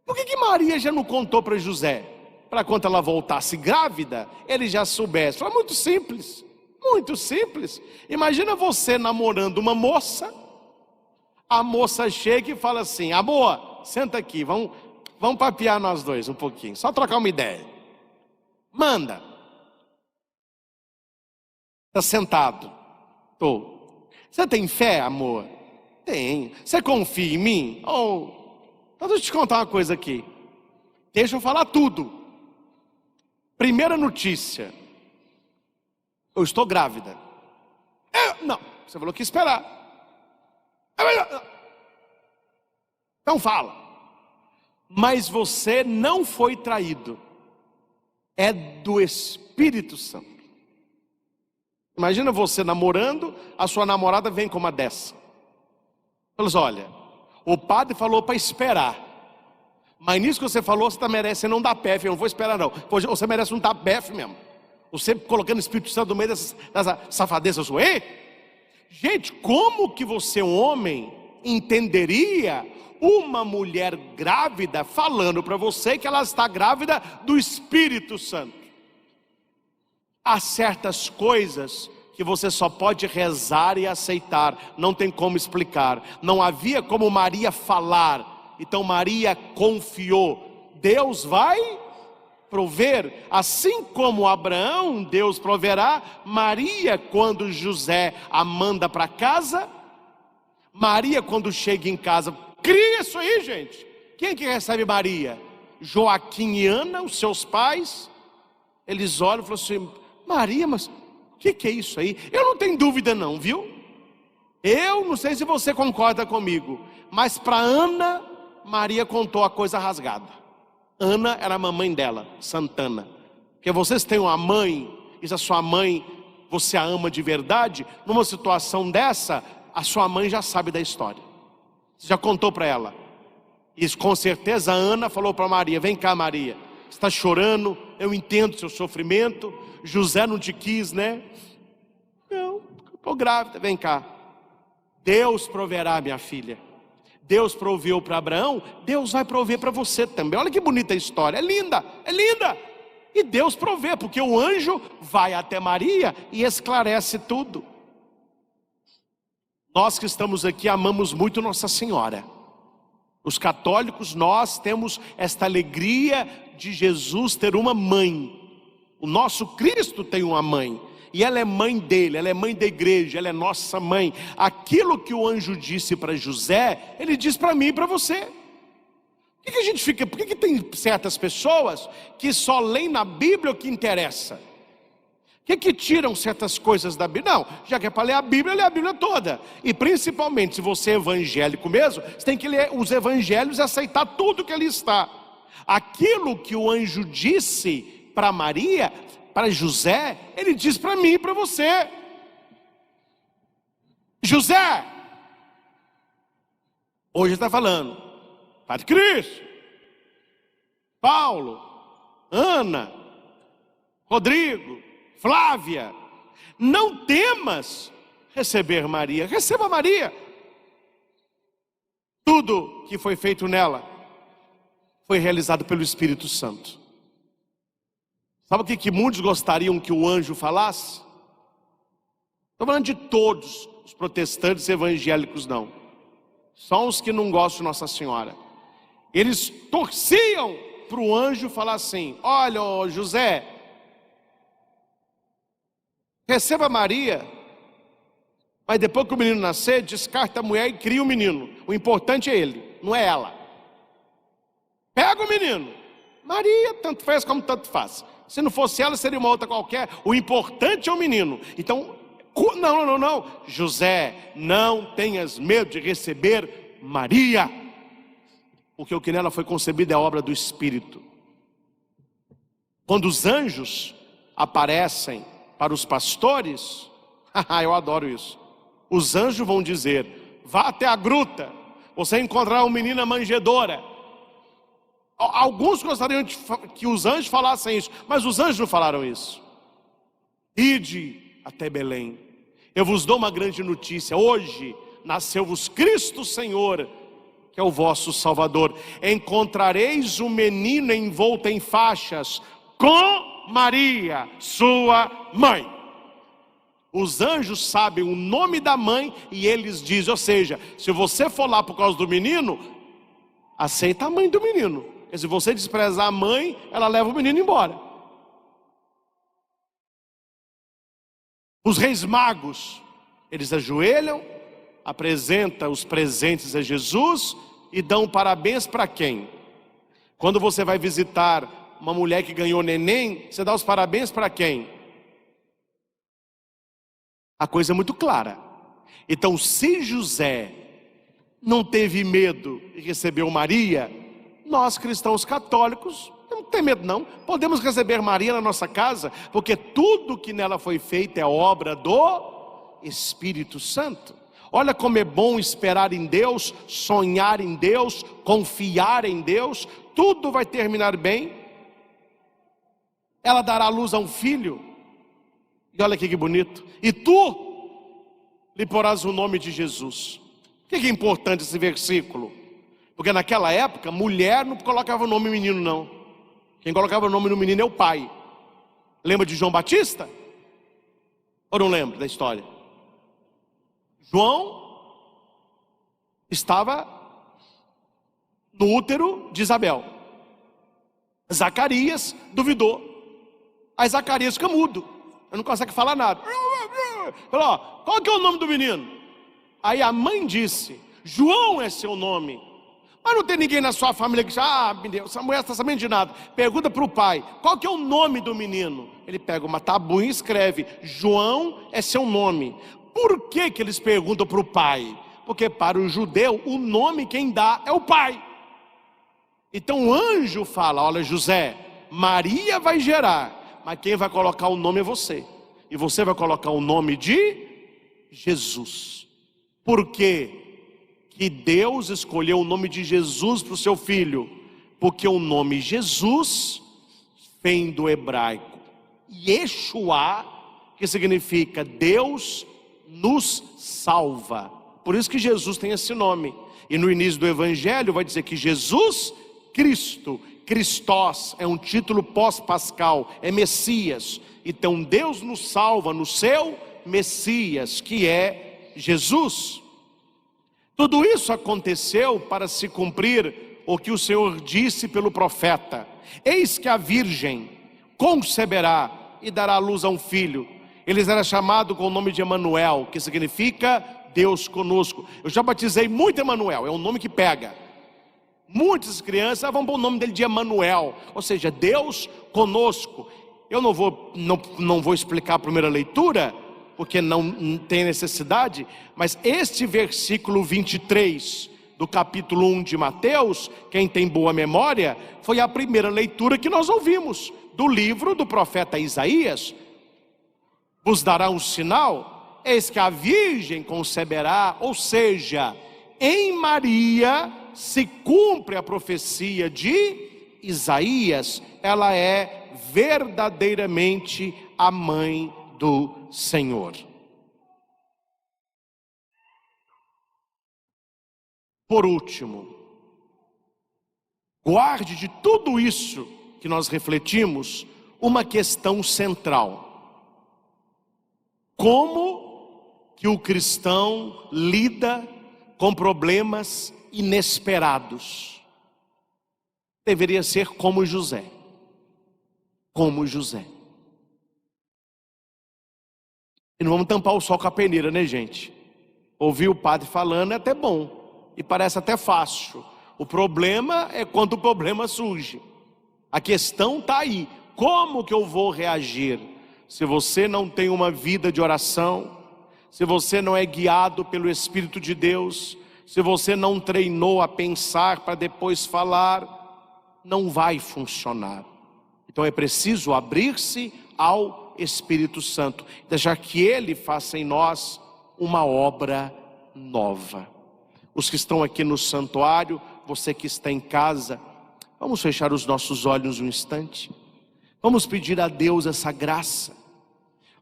Por que Maria já não contou para José? Para quando ela voltasse grávida, ele já soubesse. Foi muito simples. Muito simples. Imagina você namorando uma moça. A moça chega e fala assim: amor, senta aqui, vamos papear nós dois um pouquinho, só trocar uma ideia. Manda. Está sentado? Tô. Você tem fé, amor? Tenho. Você confia em mim? Então deixa eu te contar uma coisa aqui. Deixa eu falar tudo. Primeira notícia: eu estou grávida. Não, você falou que ia esperar. Então fala. Mas você não foi traído. É do Espírito Santo. Imagina você namorando, a sua namorada vem com uma dessa. Fala assim: olha, o padre falou para esperar, mas nisso que você falou, você está merecendo um tapef. Eu não vou esperar não. Você merece um tapef mesmo. Você colocando o Espírito Santo no meio dessa safadeza sua. Ei, gente, como que você, um homem, entenderia uma mulher grávida falando para você que ela está grávida do Espírito Santo? Há certas coisas que você só pode rezar e aceitar, não tem como explicar. Não havia como Maria falar, então Maria confiou. Deus vai prover, assim como Abraão, Deus proverá. Maria, quando José a manda para casa, Maria, quando chega em casa, cria isso aí, gente. Quem que recebe Maria? Joaquim e Ana, os seus pais. Eles olham e falam assim: Maria, mas o que é isso aí? Eu não tenho dúvida não, viu? Eu não sei se você concorda comigo, mas para Ana, Maria contou a coisa rasgada. Ana era a mamãe dela, Santana. Porque vocês têm uma mãe, e se a sua mãe, você a ama de verdade, numa situação dessa, a sua mãe já sabe da história. Você já contou para ela. E com certeza a Ana falou para Maria: vem cá, Maria, você está chorando, eu entendo o seu sofrimento. José não te quis, né? Não, Estou grávida, vem cá. Deus proverá, minha filha. Deus proveu para Abraão, Deus vai prover para você também. Olha que bonita a história, é linda, é linda. E Deus provê, porque o anjo vai até Maria e esclarece tudo. Nós que estamos aqui amamos muito Nossa Senhora. Os católicos, nós temos esta alegria de Jesus ter uma mãe. O nosso Cristo tem uma mãe. E ela é mãe dele, ela é mãe da igreja, ela é nossa mãe. Aquilo que o anjo disse para José, ele diz para mim e para você. Por que a gente fica, por que tem certas pessoas que só leem na Bíblia o que interessa? Que tiram certas coisas da Bíblia? Não, já que é para ler a Bíblia, lê a Bíblia toda. E principalmente, se você é evangélico mesmo, você tem que ler os evangelhos e aceitar tudo que ali está. Aquilo que o anjo disse para Maria, para José, ele diz para mim e para você. José, hoje está falando, Padre Cristo, Paulo, Ana, Rodrigo, Flávia, não temas receber Maria, receba Maria. Tudo que foi feito nela foi realizado pelo Espírito Santo. Sabe o que muitos gostariam que o anjo falasse? Estou falando de todos os protestantes evangélicos, não. Só os que não gostam de Nossa Senhora. Eles torciam para o anjo falar assim: olha, José, receba Maria, mas depois que o menino nascer, descarta a mulher e cria o menino. O importante é ele, não é ela. Pega o menino, Maria, tanto faz como tanto faz. Se não fosse ela, seria uma outra qualquer. O importante é o menino. Então, não, José, não tenhas medo de receber Maria, porque o que nela foi concebido é obra do Espírito. Quando os anjos aparecem para os pastores, eu adoro isso. Os anjos vão dizer: vá até a gruta, você encontrará uma menina manjedora. Alguns gostariam que os anjos falassem isso, mas os anjos não falaram isso. Ide até Belém, eu vos dou uma grande notícia: hoje nasceu-vos Cristo Senhor, que é o vosso Salvador. Encontrareis um menino envolto em faixas, com Maria, sua mãe. Os anjos sabem o nome da mãe e eles dizem, ou seja, se você for lá por causa do menino, aceita a mãe do menino. Porque se você desprezar a mãe, ela leva o menino embora. Os reis magos, eles ajoelham, apresentam os presentes a Jesus e dão parabéns para quem? Quando você vai visitar uma mulher que ganhou neném, você dá os parabéns para quem? A coisa é muito clara. Então, se José não teve medo e recebeu Maria, nós cristãos católicos não tem medo não. Podemos receber Maria na nossa casa, porque tudo que nela foi feito é obra do Espírito Santo. Olha como é bom esperar em Deus, sonhar em Deus, confiar em Deus. Tudo vai terminar bem. Ela dará à luz a um filho. E olha aqui que bonito. E tu lhe porás o nome de Jesus. O que é importante esse versículo? Porque naquela época, mulher não colocava o nome no menino não. Quem colocava o nome no menino é o pai. Lembra de João Batista? Ou não lembra da história? João estava no útero de Isabel. Zacarias duvidou. Aí Zacarias fica mudo, ele não consegue falar nada. Falou, ó, qual que é o nome do menino? Aí a mãe disse, João é seu nome. Mas não tem ninguém na sua família que diz, meu Deus, essa mulher está sabendo de nada. Pergunta para o pai, qual que é o nome do menino? Ele pega uma tabuinha e escreve, João é seu nome. Por que eles perguntam para o pai? Porque para o judeu, o nome quem dá é o pai. Então o anjo fala, olha José, Maria vai gerar, mas quem vai colocar o nome é você. E você vai colocar o nome de Jesus. Por quê? Que Deus escolheu o nome de Jesus para o seu filho? Porque o nome Jesus vem do hebraico Yeshua, que significa Deus nos salva. Por isso que Jesus tem esse nome. E no início do Evangelho vai dizer que Jesus Cristo, Christos, é um título pós-pascal, é Messias. Então Deus nos salva no seu Messias, que é Jesus. Tudo isso aconteceu para se cumprir o que o Senhor disse pelo profeta: eis que a virgem conceberá e dará à luz a um filho. Ele será chamado com o nome de Emanuel, que significa Deus conosco. Eu já batizei muito Emanuel, é um nome que pega. Muitas crianças vão pôr o nome dele de Emanuel, ou seja, Deus conosco. Eu não vou explicar a primeira leitura, porque não tem necessidade, mas este versículo 23 do capítulo 1 de Mateus, quem tem boa memória, foi a primeira leitura que nós ouvimos do livro do profeta Isaías. Vos dará um sinal, eis que a virgem conceberá, ou seja, em Maria se cumpre a profecia de Isaías. Ela é verdadeiramente a mãe do Senhor. Por último, guarde de tudo isso que nós refletimos uma questão central: como que o cristão lida com problemas inesperados? Deveria ser como José. Como José. E não vamos tampar o sol com a peneira, né, gente? Ouvir o padre falando é até bom, e parece até fácil. O problema é quando o problema surge. A questão está aí: como que eu vou reagir? Se você não tem uma vida de oração, se você não é guiado pelo Espírito de Deus, se você não treinou a pensar para depois falar, não vai funcionar. Então é preciso abrir-se ao Espírito Santo, deixar que Ele faça em nós uma obra nova. Os que estão aqui no santuário, você que está em casa, vamos fechar os nossos olhos um instante. Vamos pedir a Deus essa graça.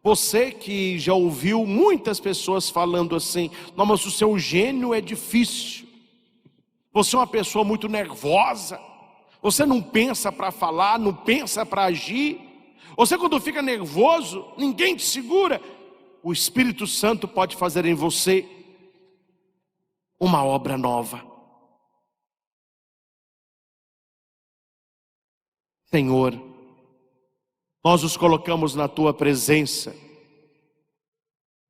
Você que já ouviu muitas pessoas falando assim: não, mas o seu gênio é difícil, você é uma pessoa muito nervosa, você não pensa para falar, não pensa para agir, você quando fica nervoso, ninguém te segura. O Espírito Santo pode fazer em você uma obra nova. Senhor, nós nos colocamos na Tua presença,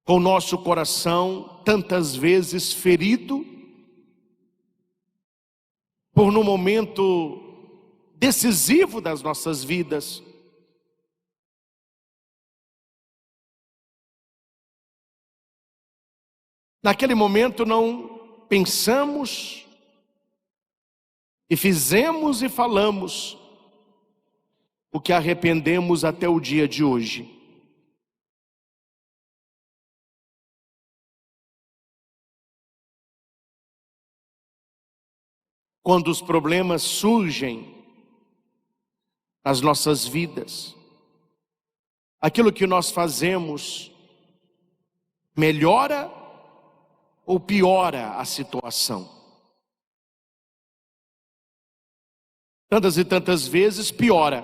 com o nosso coração tantas vezes ferido, por num momento decisivo das nossas vidas, naquele momento não pensamos e fizemos e falamos o que arrependemos até o dia de hoje. Quando os problemas surgem nas nossas vidas, aquilo que nós fazemos melhora ou piora a situação? Tantas e tantas vezes piora,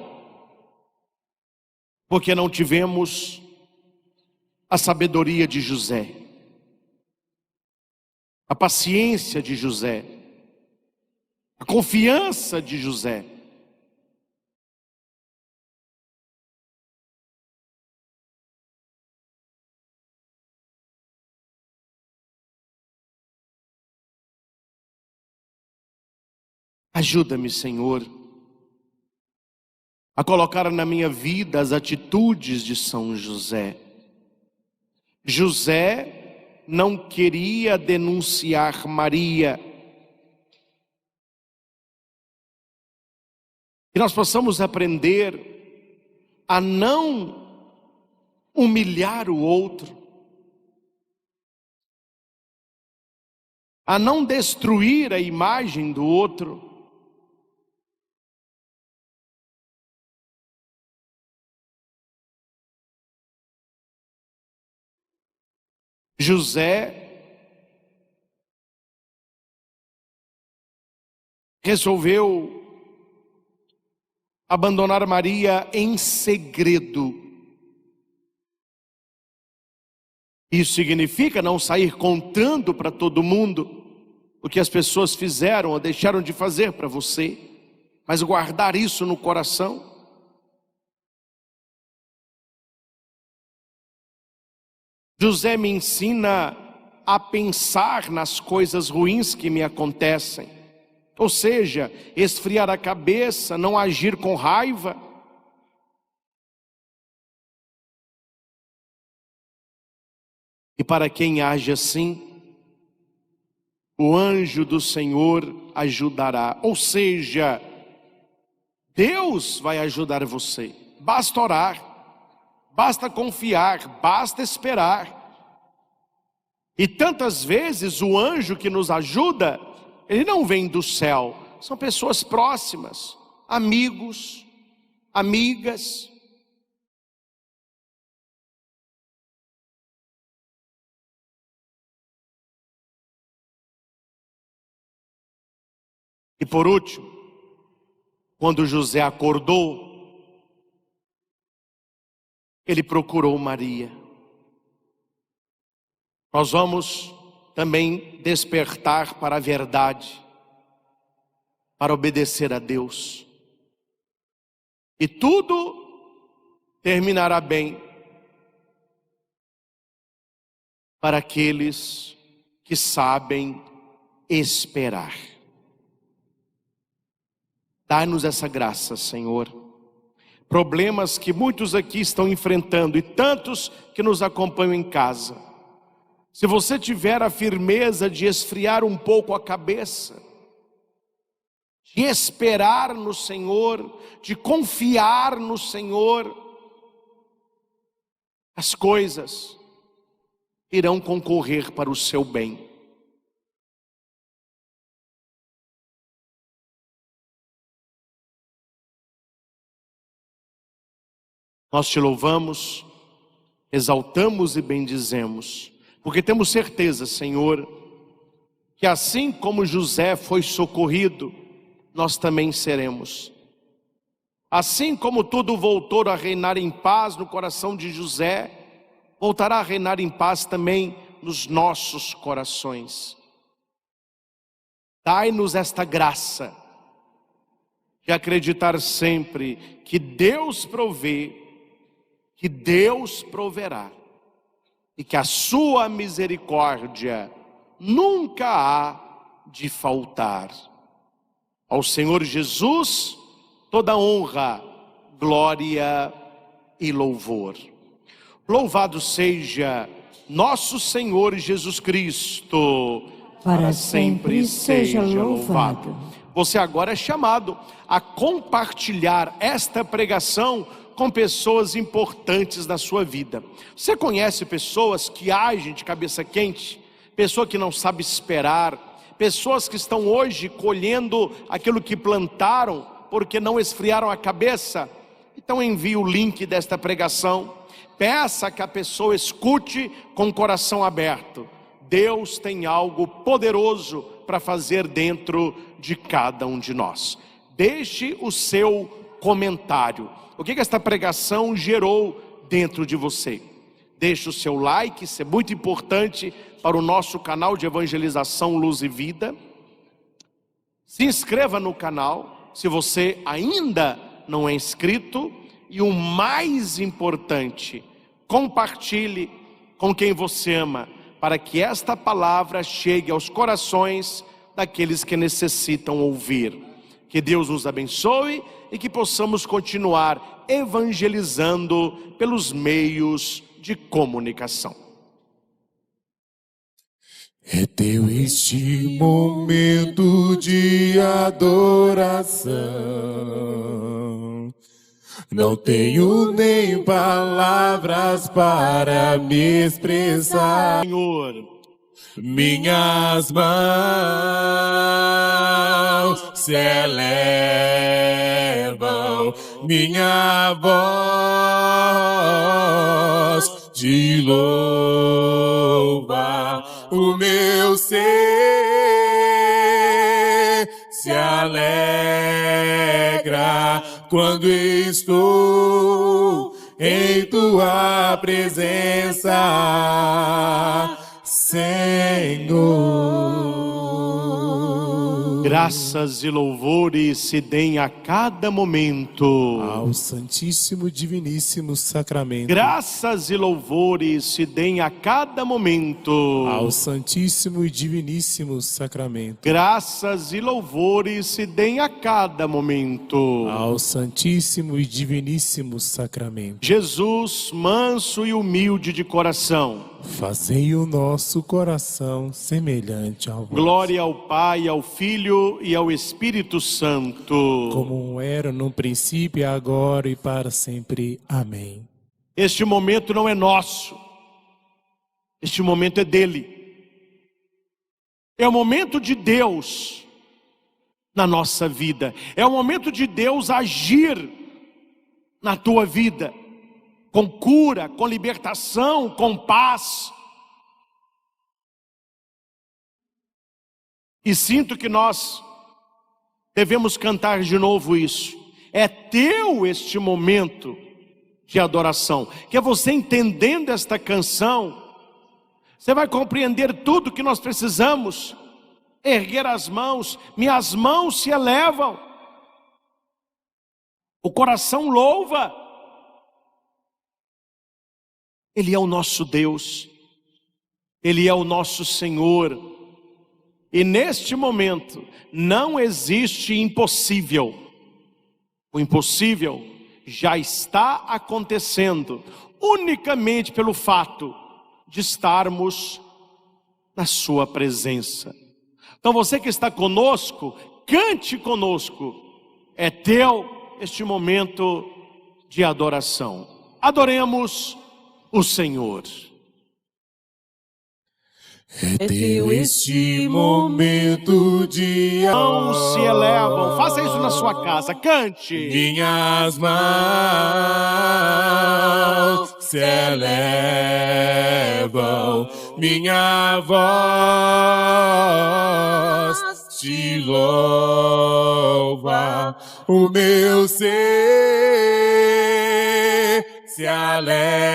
porque não tivemos a sabedoria de José, a paciência de José, a confiança de José. Ajuda-me, Senhor, a colocar na minha vida as atitudes de São José. José não queria denunciar Maria. Que nós possamos aprender a não humilhar o outro, a não destruir a imagem do outro. José resolveu abandonar Maria em segredo. Isso significa não sair contando para todo mundo o que as pessoas fizeram ou deixaram de fazer para você, mas guardar isso no coração. José me ensina a pensar nas coisas ruins que me acontecem, ou seja, esfriar a cabeça, não agir com raiva. E para quem age assim, o anjo do Senhor ajudará. Ou seja, Deus vai ajudar você. Basta orar, basta confiar, basta esperar. E tantas vezes o anjo que nos ajuda, ele não vem do céu. São pessoas próximas, amigos, amigas. E por último, quando José acordou, ele procurou Maria. Nós vamos também despertar para a verdade, para obedecer a Deus. E tudo terminará bem para aqueles que sabem esperar. Dá-nos essa graça, Senhor. Problemas que muitos aqui estão enfrentando e tantos que nos acompanham em casa. Se você tiver a firmeza de esfriar um pouco a cabeça, de esperar no Senhor, de confiar no Senhor, as coisas irão concorrer para o seu bem. Nós te louvamos, exaltamos e bendizemos, porque temos certeza, Senhor, que assim como José foi socorrido, nós também seremos. Assim como tudo voltou a reinar em paz no coração de José, voltará a reinar em paz também nos nossos corações. Dai-nos esta graça de acreditar sempre que Deus provê, que Deus proverá e que a sua misericórdia nunca há de faltar. Ao Senhor Jesus toda honra, glória e louvor. Louvado seja nosso Senhor Jesus Cristo, para sempre seja louvado. Você agora é chamado a compartilhar esta pregação com pessoas importantes da sua vida. Você conhece pessoas que agem de cabeça quente? Pessoa que não sabe esperar, pessoas que estão hoje colhendo aquilo que plantaram porque não esfriaram a cabeça? Então envie o link desta pregação, peça que a pessoa escute com o coração aberto. Deus tem algo poderoso para fazer dentro de cada um de nós. Deixe o seu comentário. O que esta pregação gerou dentro de você? Deixe o seu like, isso é muito importante para o nosso canal de evangelização Luz e Vida. Se inscreva no canal, se você ainda não é inscrito. E o mais importante, compartilhe com quem você ama, para que esta palavra chegue aos corações daqueles que necessitam ouvir. Que Deus nos abençoe e que possamos continuar evangelizando pelos meios de comunicação. É teu este momento de adoração. Não tenho nem palavras para me expressar. Senhor, minhas mãos se elevam, minha voz te louva. louva, o meu ser se alegra quando estou em tua presença, Senhor. Graças e louvores se deem a cada momento Ao Santíssimo e Diviníssimo Sacramento. Graças e louvores se deem a cada momento Ao Santíssimo e Diviníssimo Sacramento. Graças e louvores se deem a cada momento Ao Santíssimo e Diviníssimo Sacramento. Jesus, manso e humilde de coração, Fazei o nosso coração semelhante ao vosso. glória ao Pai, ao Filho e ao Espírito Santo, Como era no princípio, agora e para sempre. Amém. Este momento não é nosso, este momento é dele. É o momento de Deus na nossa vida. É o momento de Deus agir na tua vida, com cura, com libertação, com paz. E sinto que nós devemos cantar de novo isso. É teu este momento de adoração, que é você entendendo esta canção, você vai compreender tudo que nós precisamos. Erguer as mãos, minhas mãos se elevam, o coração louva. Ele é o nosso Deus, Ele é o nosso Senhor. E neste momento não existe impossível. O impossível já está acontecendo unicamente pelo fato de estarmos na sua presença. Então você que está conosco, cante conosco. É teu este momento de adoração. Adoremos o Senhor. É teu este momento de Mãos se elevam, faça isso na sua casa, cante. Minhas mãos se elevam, minha voz te louva, o meu ser se alegra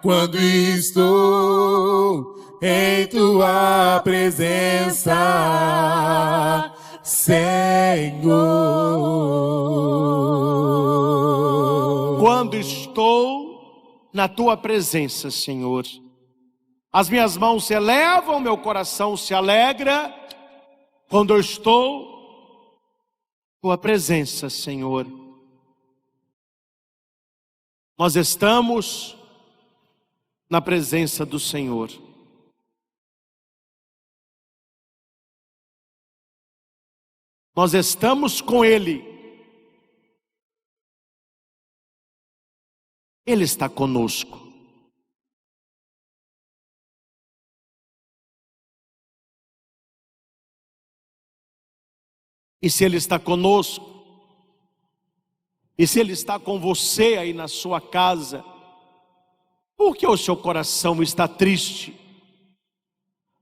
quando estou em tua presença, Senhor. Quando estou na tua presença, Senhor, as minhas mãos se elevam, meu coração se alegra. Quando eu estou na tua presença, Senhor, nós estamos na presença do Senhor. Nós estamos com Ele. Ele está conosco. E se Ele está conosco, e se Ele está com você aí na sua casa, por que o seu coração está triste?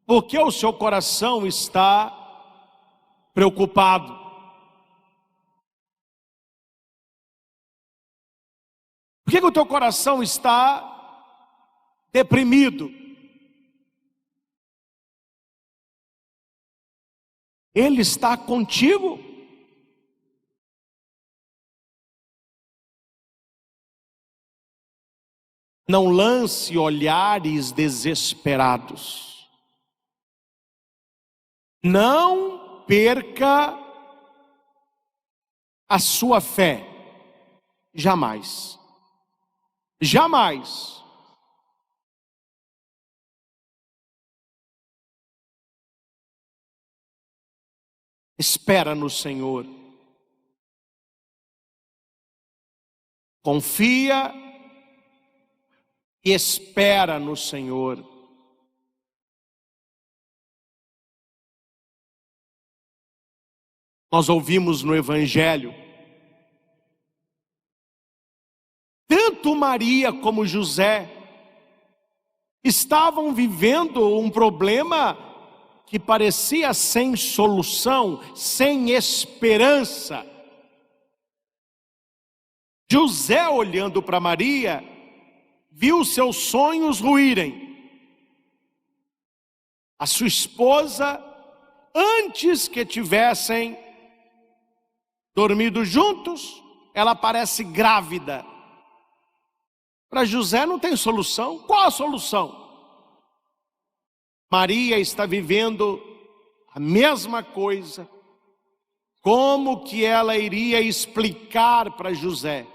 Por que o seu coração está preocupado? Por que o teu coração está deprimido? Ele está contigo. Não lance olhares desesperados. Não perca a sua fé. Jamais. Jamais. Espera no Senhor. Confia e espera no Senhor. Nós ouvimos no Evangelho, tanto Maria como José estavam vivendo um problema que parecia sem solução, sem esperança. José, olhando para Maria, viu seus sonhos ruírem. A sua esposa, antes que tivessem dormido juntos, ela parece grávida. Para José não tem solução. Qual a solução? Maria está vivendo a mesma coisa. Como que ela iria explicar para José?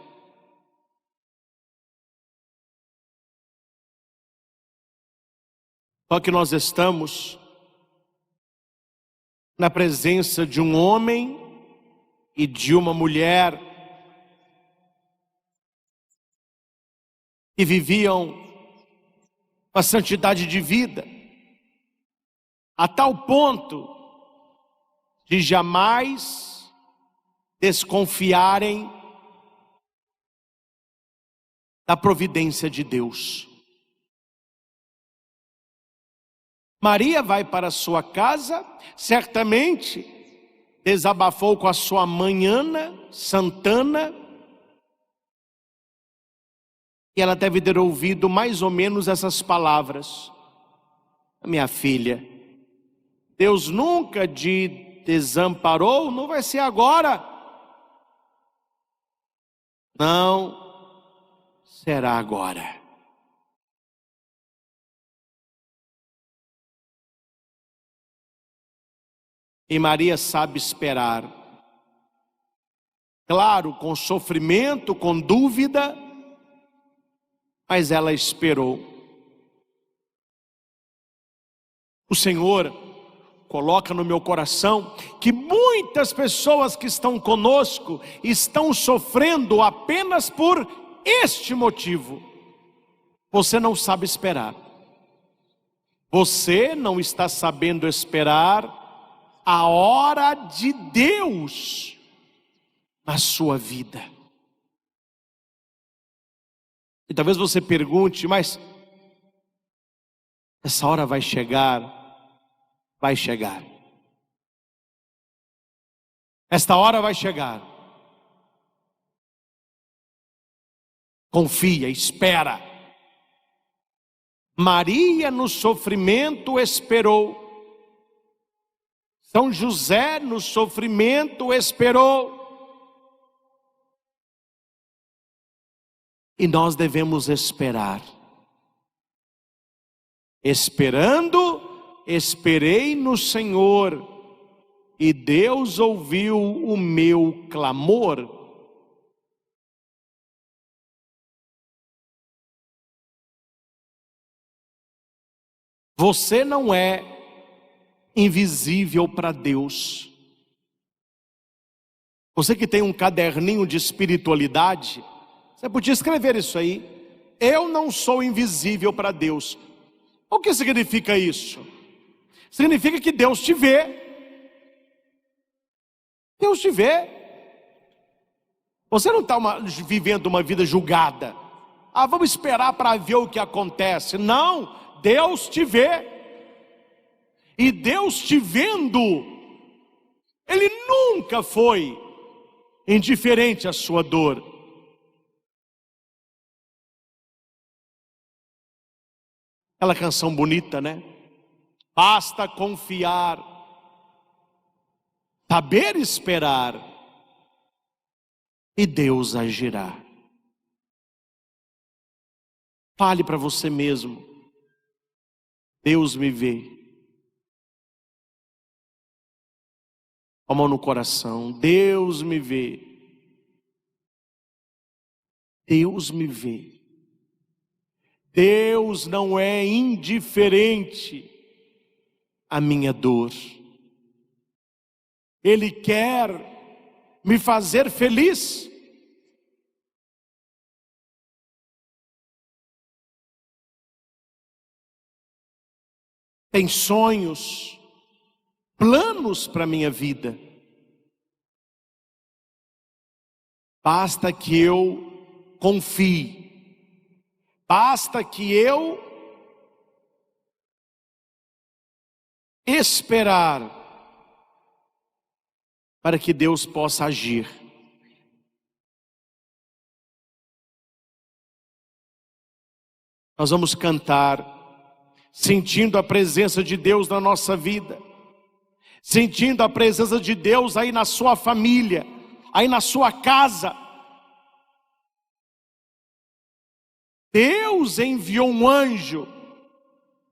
Só que nós estamos na presença de um homem e de uma mulher que viviam a santidade de vida, a tal ponto de jamais desconfiarem da providência de Deus. Maria vai para sua casa, certamente desabafou com a sua mãe Ana, Santana, e ela deve ter ouvido mais ou menos essas palavras: minha filha, Deus nunca te desamparou, não vai ser agora. Não, será agora. E Maria sabe esperar. Claro, com sofrimento, com dúvida, mas ela esperou. O Senhor coloca no meu coração que muitas pessoas que estão conosco estão sofrendo apenas por este motivo: você não sabe esperar. Você não está sabendo esperar a hora de Deus na sua vida. E talvez você pergunte: mas essa hora vai chegar? Vai chegar. Esta hora vai chegar. Confia, espera. Maria no sofrimento esperou. São José no sofrimento esperou. E nós devemos esperar. Esperando, esperei no Senhor, e Deus ouviu o meu clamor. Você não é invisível para Deus. Você que tem um caderninho de espiritualidade, você podia escrever isso aí: eu não sou invisível para Deus. O que significa isso? Significa que Deus te vê. Deus te vê. Você não está vivendo uma vida julgada. Vamos esperar para ver o que acontece. Não, Deus te vê. E Deus te vendo, Ele nunca foi indiferente à sua dor. Aquela canção bonita, né? Basta confiar, saber esperar, e Deus agirá. Fale para você mesmo: Deus me vê. A mão no coração: Deus me vê. Deus me vê. Deus não é indiferente à minha dor. Ele quer me fazer feliz. Tem sonhos, planos para a minha vida. Basta que eu confie. Basta que eu esperar para que Deus possa agir. Nós vamos cantar, sentindo a presença de Deus na nossa vida, sentindo a presença de Deus aí na sua família, aí na sua casa. Deus enviou um anjo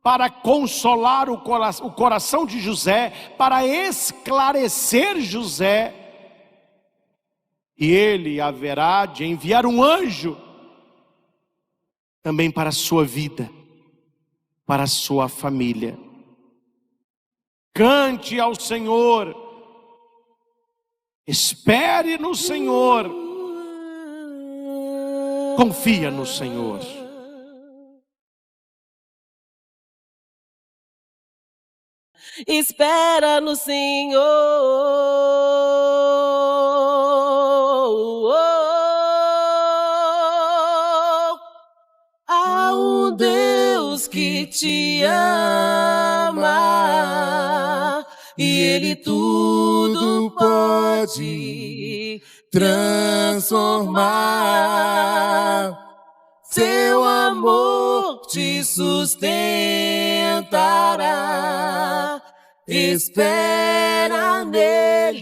para consolar o coração de José, para esclarecer José, e ele haverá de enviar um anjo também para a sua vida, para a sua família. Cante ao Senhor, espere no Senhor, confia no Senhor. Espera no Senhor, há um Deus que te ama, e Ele tudo pode transformar. Seu amor te sustentará. Espera nele,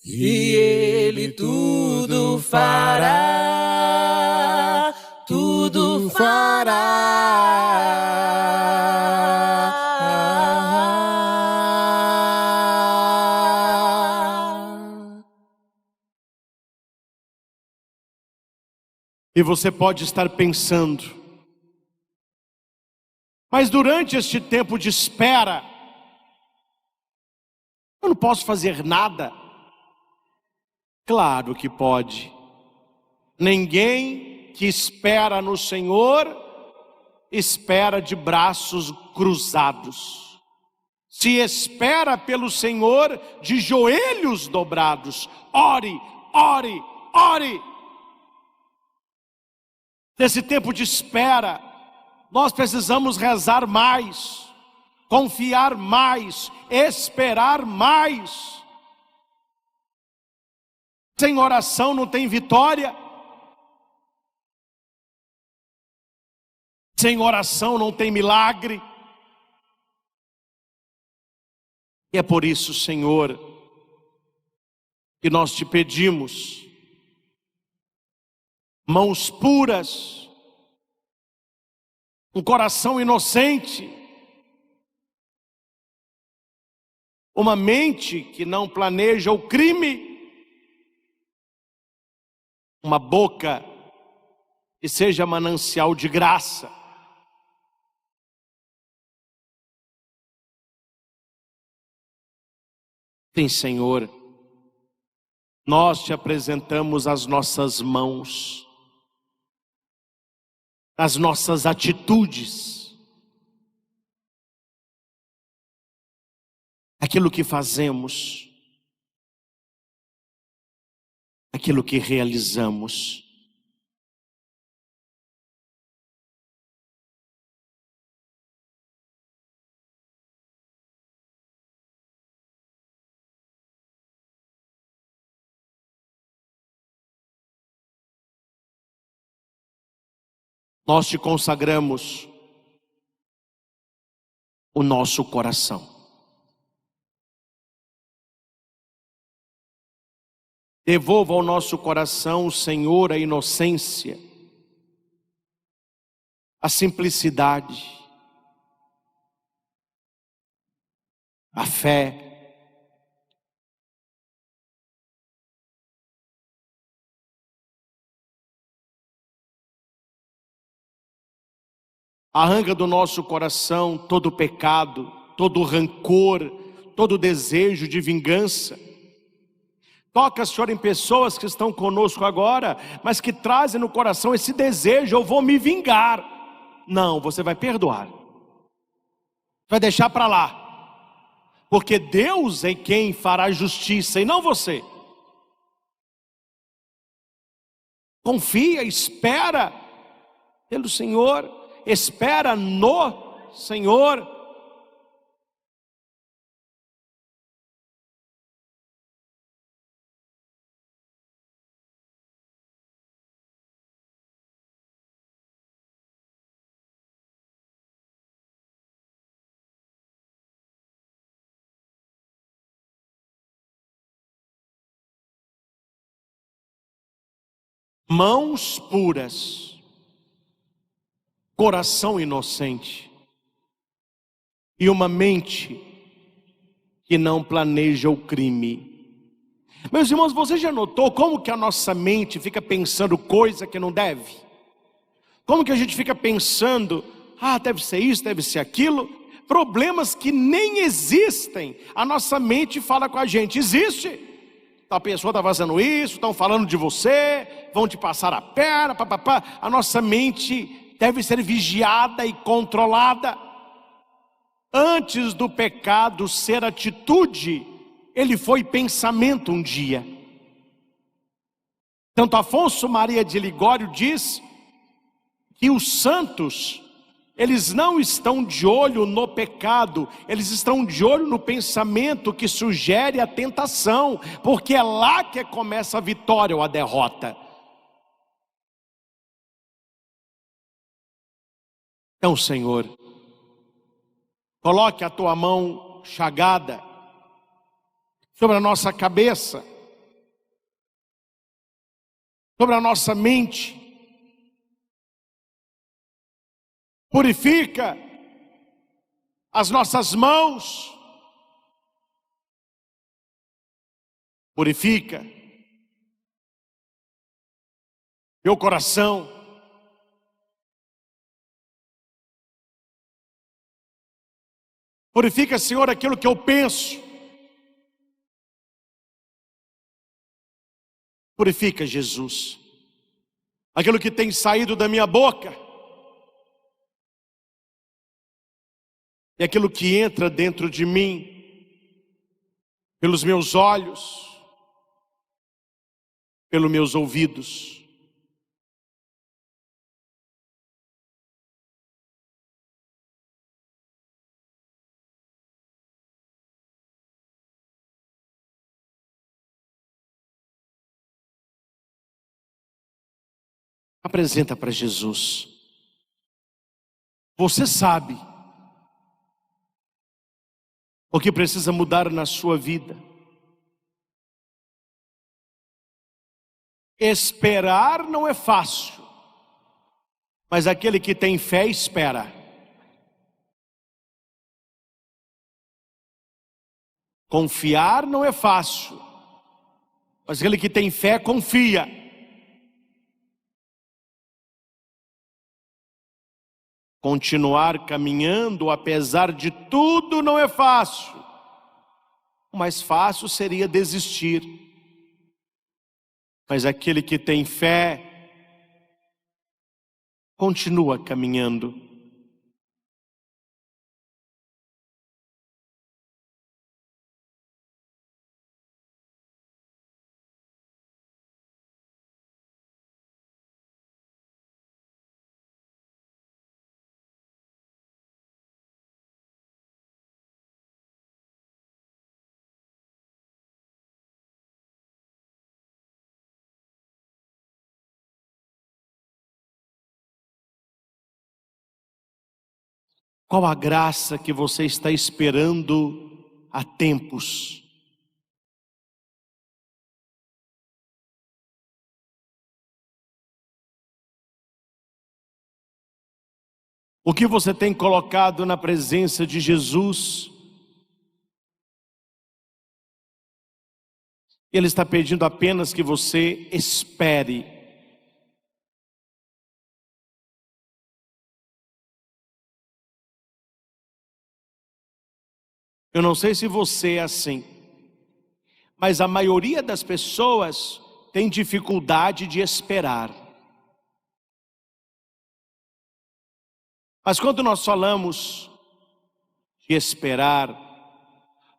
e Ele tudo fará, tudo fará. E você pode estar pensando, mas durante este tempo de espera, eu não posso fazer nada. Claro que pode. Ninguém que espera no Senhor, espera de braços cruzados. Se espera pelo Senhor, de joelhos dobrados. Ore, ore, ore. Nesse tempo de espera, nós precisamos rezar mais, confiar mais, esperar mais. Sem oração não tem vitória. Sem oração não tem milagre. E é por isso, Senhor, que nós te pedimos mãos puras, um coração inocente, uma mente que não planeja o crime, uma boca que seja manancial de graça. Sim, Senhor, nós te apresentamos as nossas mãos, as nossas atitudes, aquilo que fazemos, aquilo que realizamos. Nós te consagramos o nosso coração. Devolva ao nosso coração, Senhor, a inocência, a simplicidade, a fé. Arranca do nosso coração todo pecado, todo rancor, todo desejo de vingança. Toca, Senhor, em pessoas que estão conosco agora, mas que trazem no coração esse desejo: eu vou me vingar. Não, você vai perdoar, vai deixar para lá, porque Deus é quem fará justiça e não você. Confia, espera pelo Senhor, espera no Senhor. mãos puras, coração inocente e uma mente que não planeja o crime. Meus irmãos, você já notou como que a nossa mente fica pensando coisa que não deve? Como que a gente fica pensando, deve ser isso, deve ser aquilo, problemas que nem existem. A nossa mente fala com a gente, existe. A pessoa está fazendo isso, estão falando de você, vão te passar a perna, papapá. A nossa mente deve ser vigiada e controlada. Antes do pecado ser atitude, ele foi pensamento um dia. Tanto Afonso Maria de Ligório diz que os santos, eles não estão de olho no pecado, eles estão de olho no pensamento que sugere a tentação, porque é lá que começa a vitória ou a derrota. Então, Senhor, coloque a tua mão chagada sobre a nossa cabeça, sobre a nossa mente. Purifica as nossas mãos, purifica meu coração, purifica, Senhor, aquilo que eu penso, purifica, Jesus, aquilo que tem saído da minha boca, e aquilo que entra dentro de mim, pelos meus olhos, pelos meus ouvidos. Apresenta para Jesus. Você sabe o que precisa mudar na sua vida. Esperar não é fácil, mas aquele que tem fé espera. Confiar não é fácil, mas aquele que tem fé confia. Continuar caminhando, apesar de tudo, não é fácil. O mais fácil seria desistir. Mas aquele que tem fé, continua caminhando. Qual a graça que você está esperando há tempos? O que você tem colocado na presença de Jesus? Ele está pedindo apenas que você espere. Eu não sei se você é assim, mas a maioria das pessoas tem dificuldade de esperar. Mas quando nós falamos de esperar,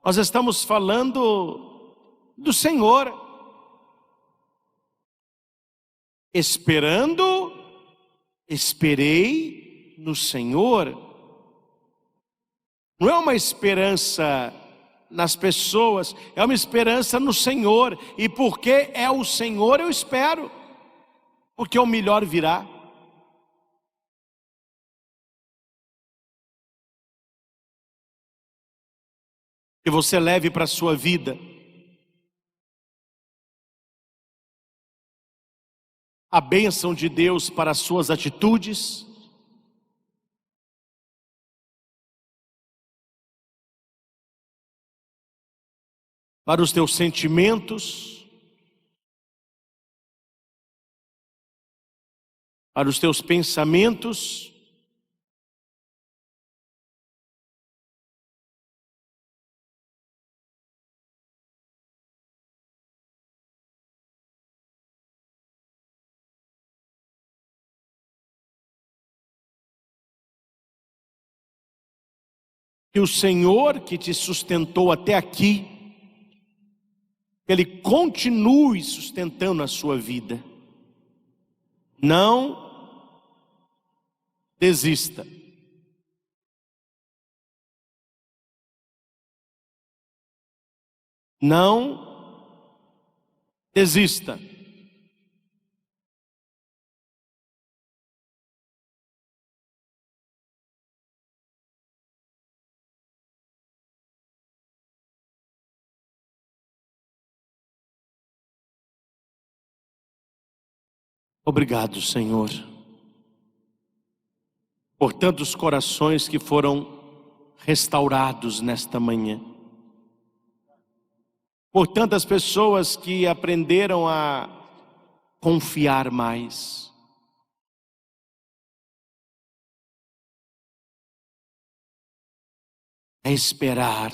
nós estamos falando do Senhor. Esperando, esperei no Senhor. Não é uma esperança nas pessoas, é uma esperança no Senhor. E porque é o Senhor, eu espero, porque o melhor virá. Que você leve para a sua vida a bênção de Deus para as suas atitudes, para os teus sentimentos, para os teus pensamentos, que o Senhor que te sustentou até aqui, Ele continue sustentando a sua vida. Não desista. Não desista. Obrigado, Senhor, por tantos corações que foram restaurados nesta manhã, por tantas pessoas que aprenderam a confiar mais, a esperar,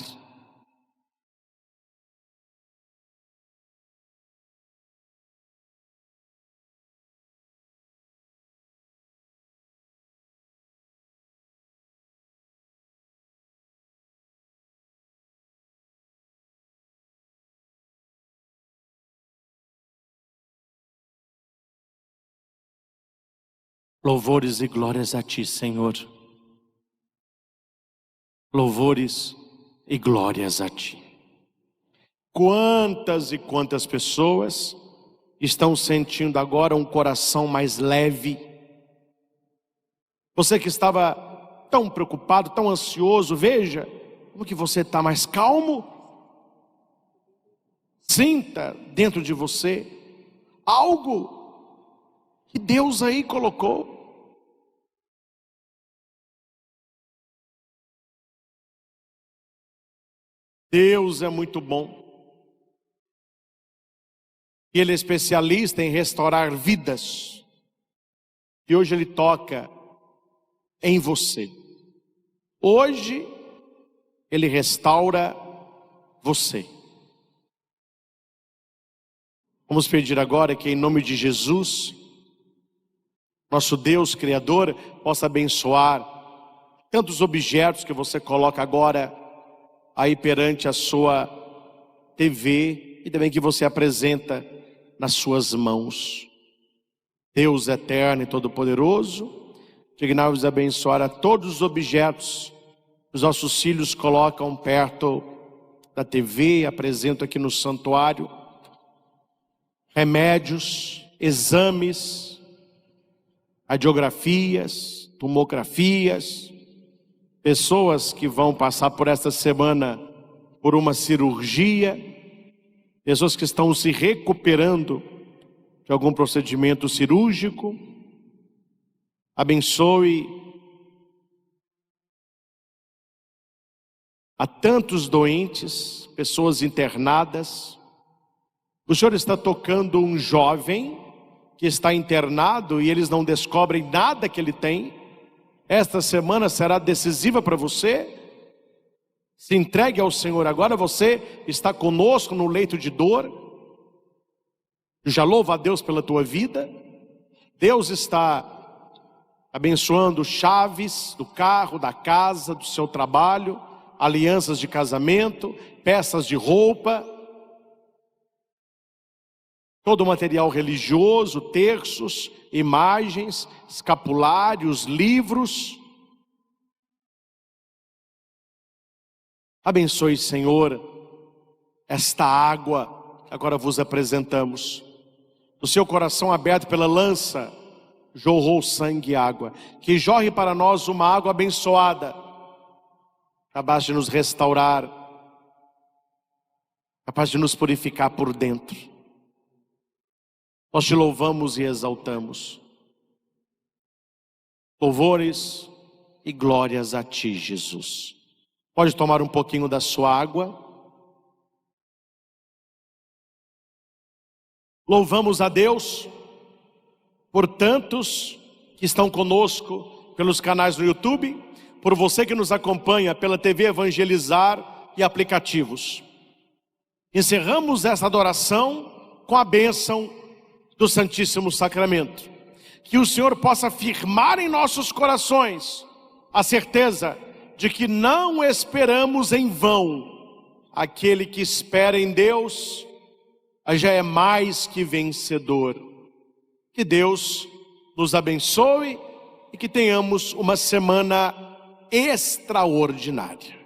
louvores e glórias a Ti, Senhor. Louvores e glórias a Ti. Quantas e quantas pessoas estão sentindo agora um coração mais leve? Você que estava tão preocupado, tão ansioso, veja como que você está mais calmo. Sinta dentro de você algo que Deus aí colocou. Deus é muito bom. Ele é especialista em restaurar vidas. E hoje Ele toca em você. Hoje Ele restaura você. Vamos pedir agora que em nome de Jesus, nosso Deus Criador, possa abençoar tantos objetos que você coloca agora aí perante a sua TV e também que você apresenta nas suas mãos. Deus eterno e todo-poderoso, dignai-vos abençoar a todos os objetos que os nossos filhos colocam perto da TV, apresentam aqui no santuário, remédios, exames, radiografias, tomografias, pessoas que vão passar por esta semana por uma cirurgia, pessoas que estão se recuperando de algum procedimento cirúrgico. Abençoe a tantos doentes, pessoas internadas. O Senhor está tocando um jovem que está internado e eles não descobrem nada que ele tem. Esta semana será decisiva para você. Se entregue ao Senhor agora. Você está conosco no leito de dor. Já louva a Deus pela tua vida. Deus está abençoando chaves do carro, da casa, do seu trabalho, alianças de casamento, peças de roupa, todo o material religioso, terços, imagens, escapulários, livros. Abençoe, Senhor, esta água que agora vos apresentamos. Do seu coração aberto pela lança, jorrou sangue e água. Que jorre para nós uma água abençoada, capaz de nos restaurar, capaz de nos purificar por dentro. Nós te louvamos e exaltamos. Louvores e glórias a ti, Jesus. Pode tomar um pouquinho da sua água. Louvamos a Deus por tantos que estão conosco pelos canais do YouTube, por você que nos acompanha pela TV Evangelizar e aplicativos. Encerramos essa adoração com a bênção do Santíssimo Sacramento. Que o Senhor possa firmar em nossos corações a certeza de que não esperamos em vão. Aquele que espera em Deus já é mais que vencedor. Que Deus nos abençoe e que tenhamos uma semana extraordinária.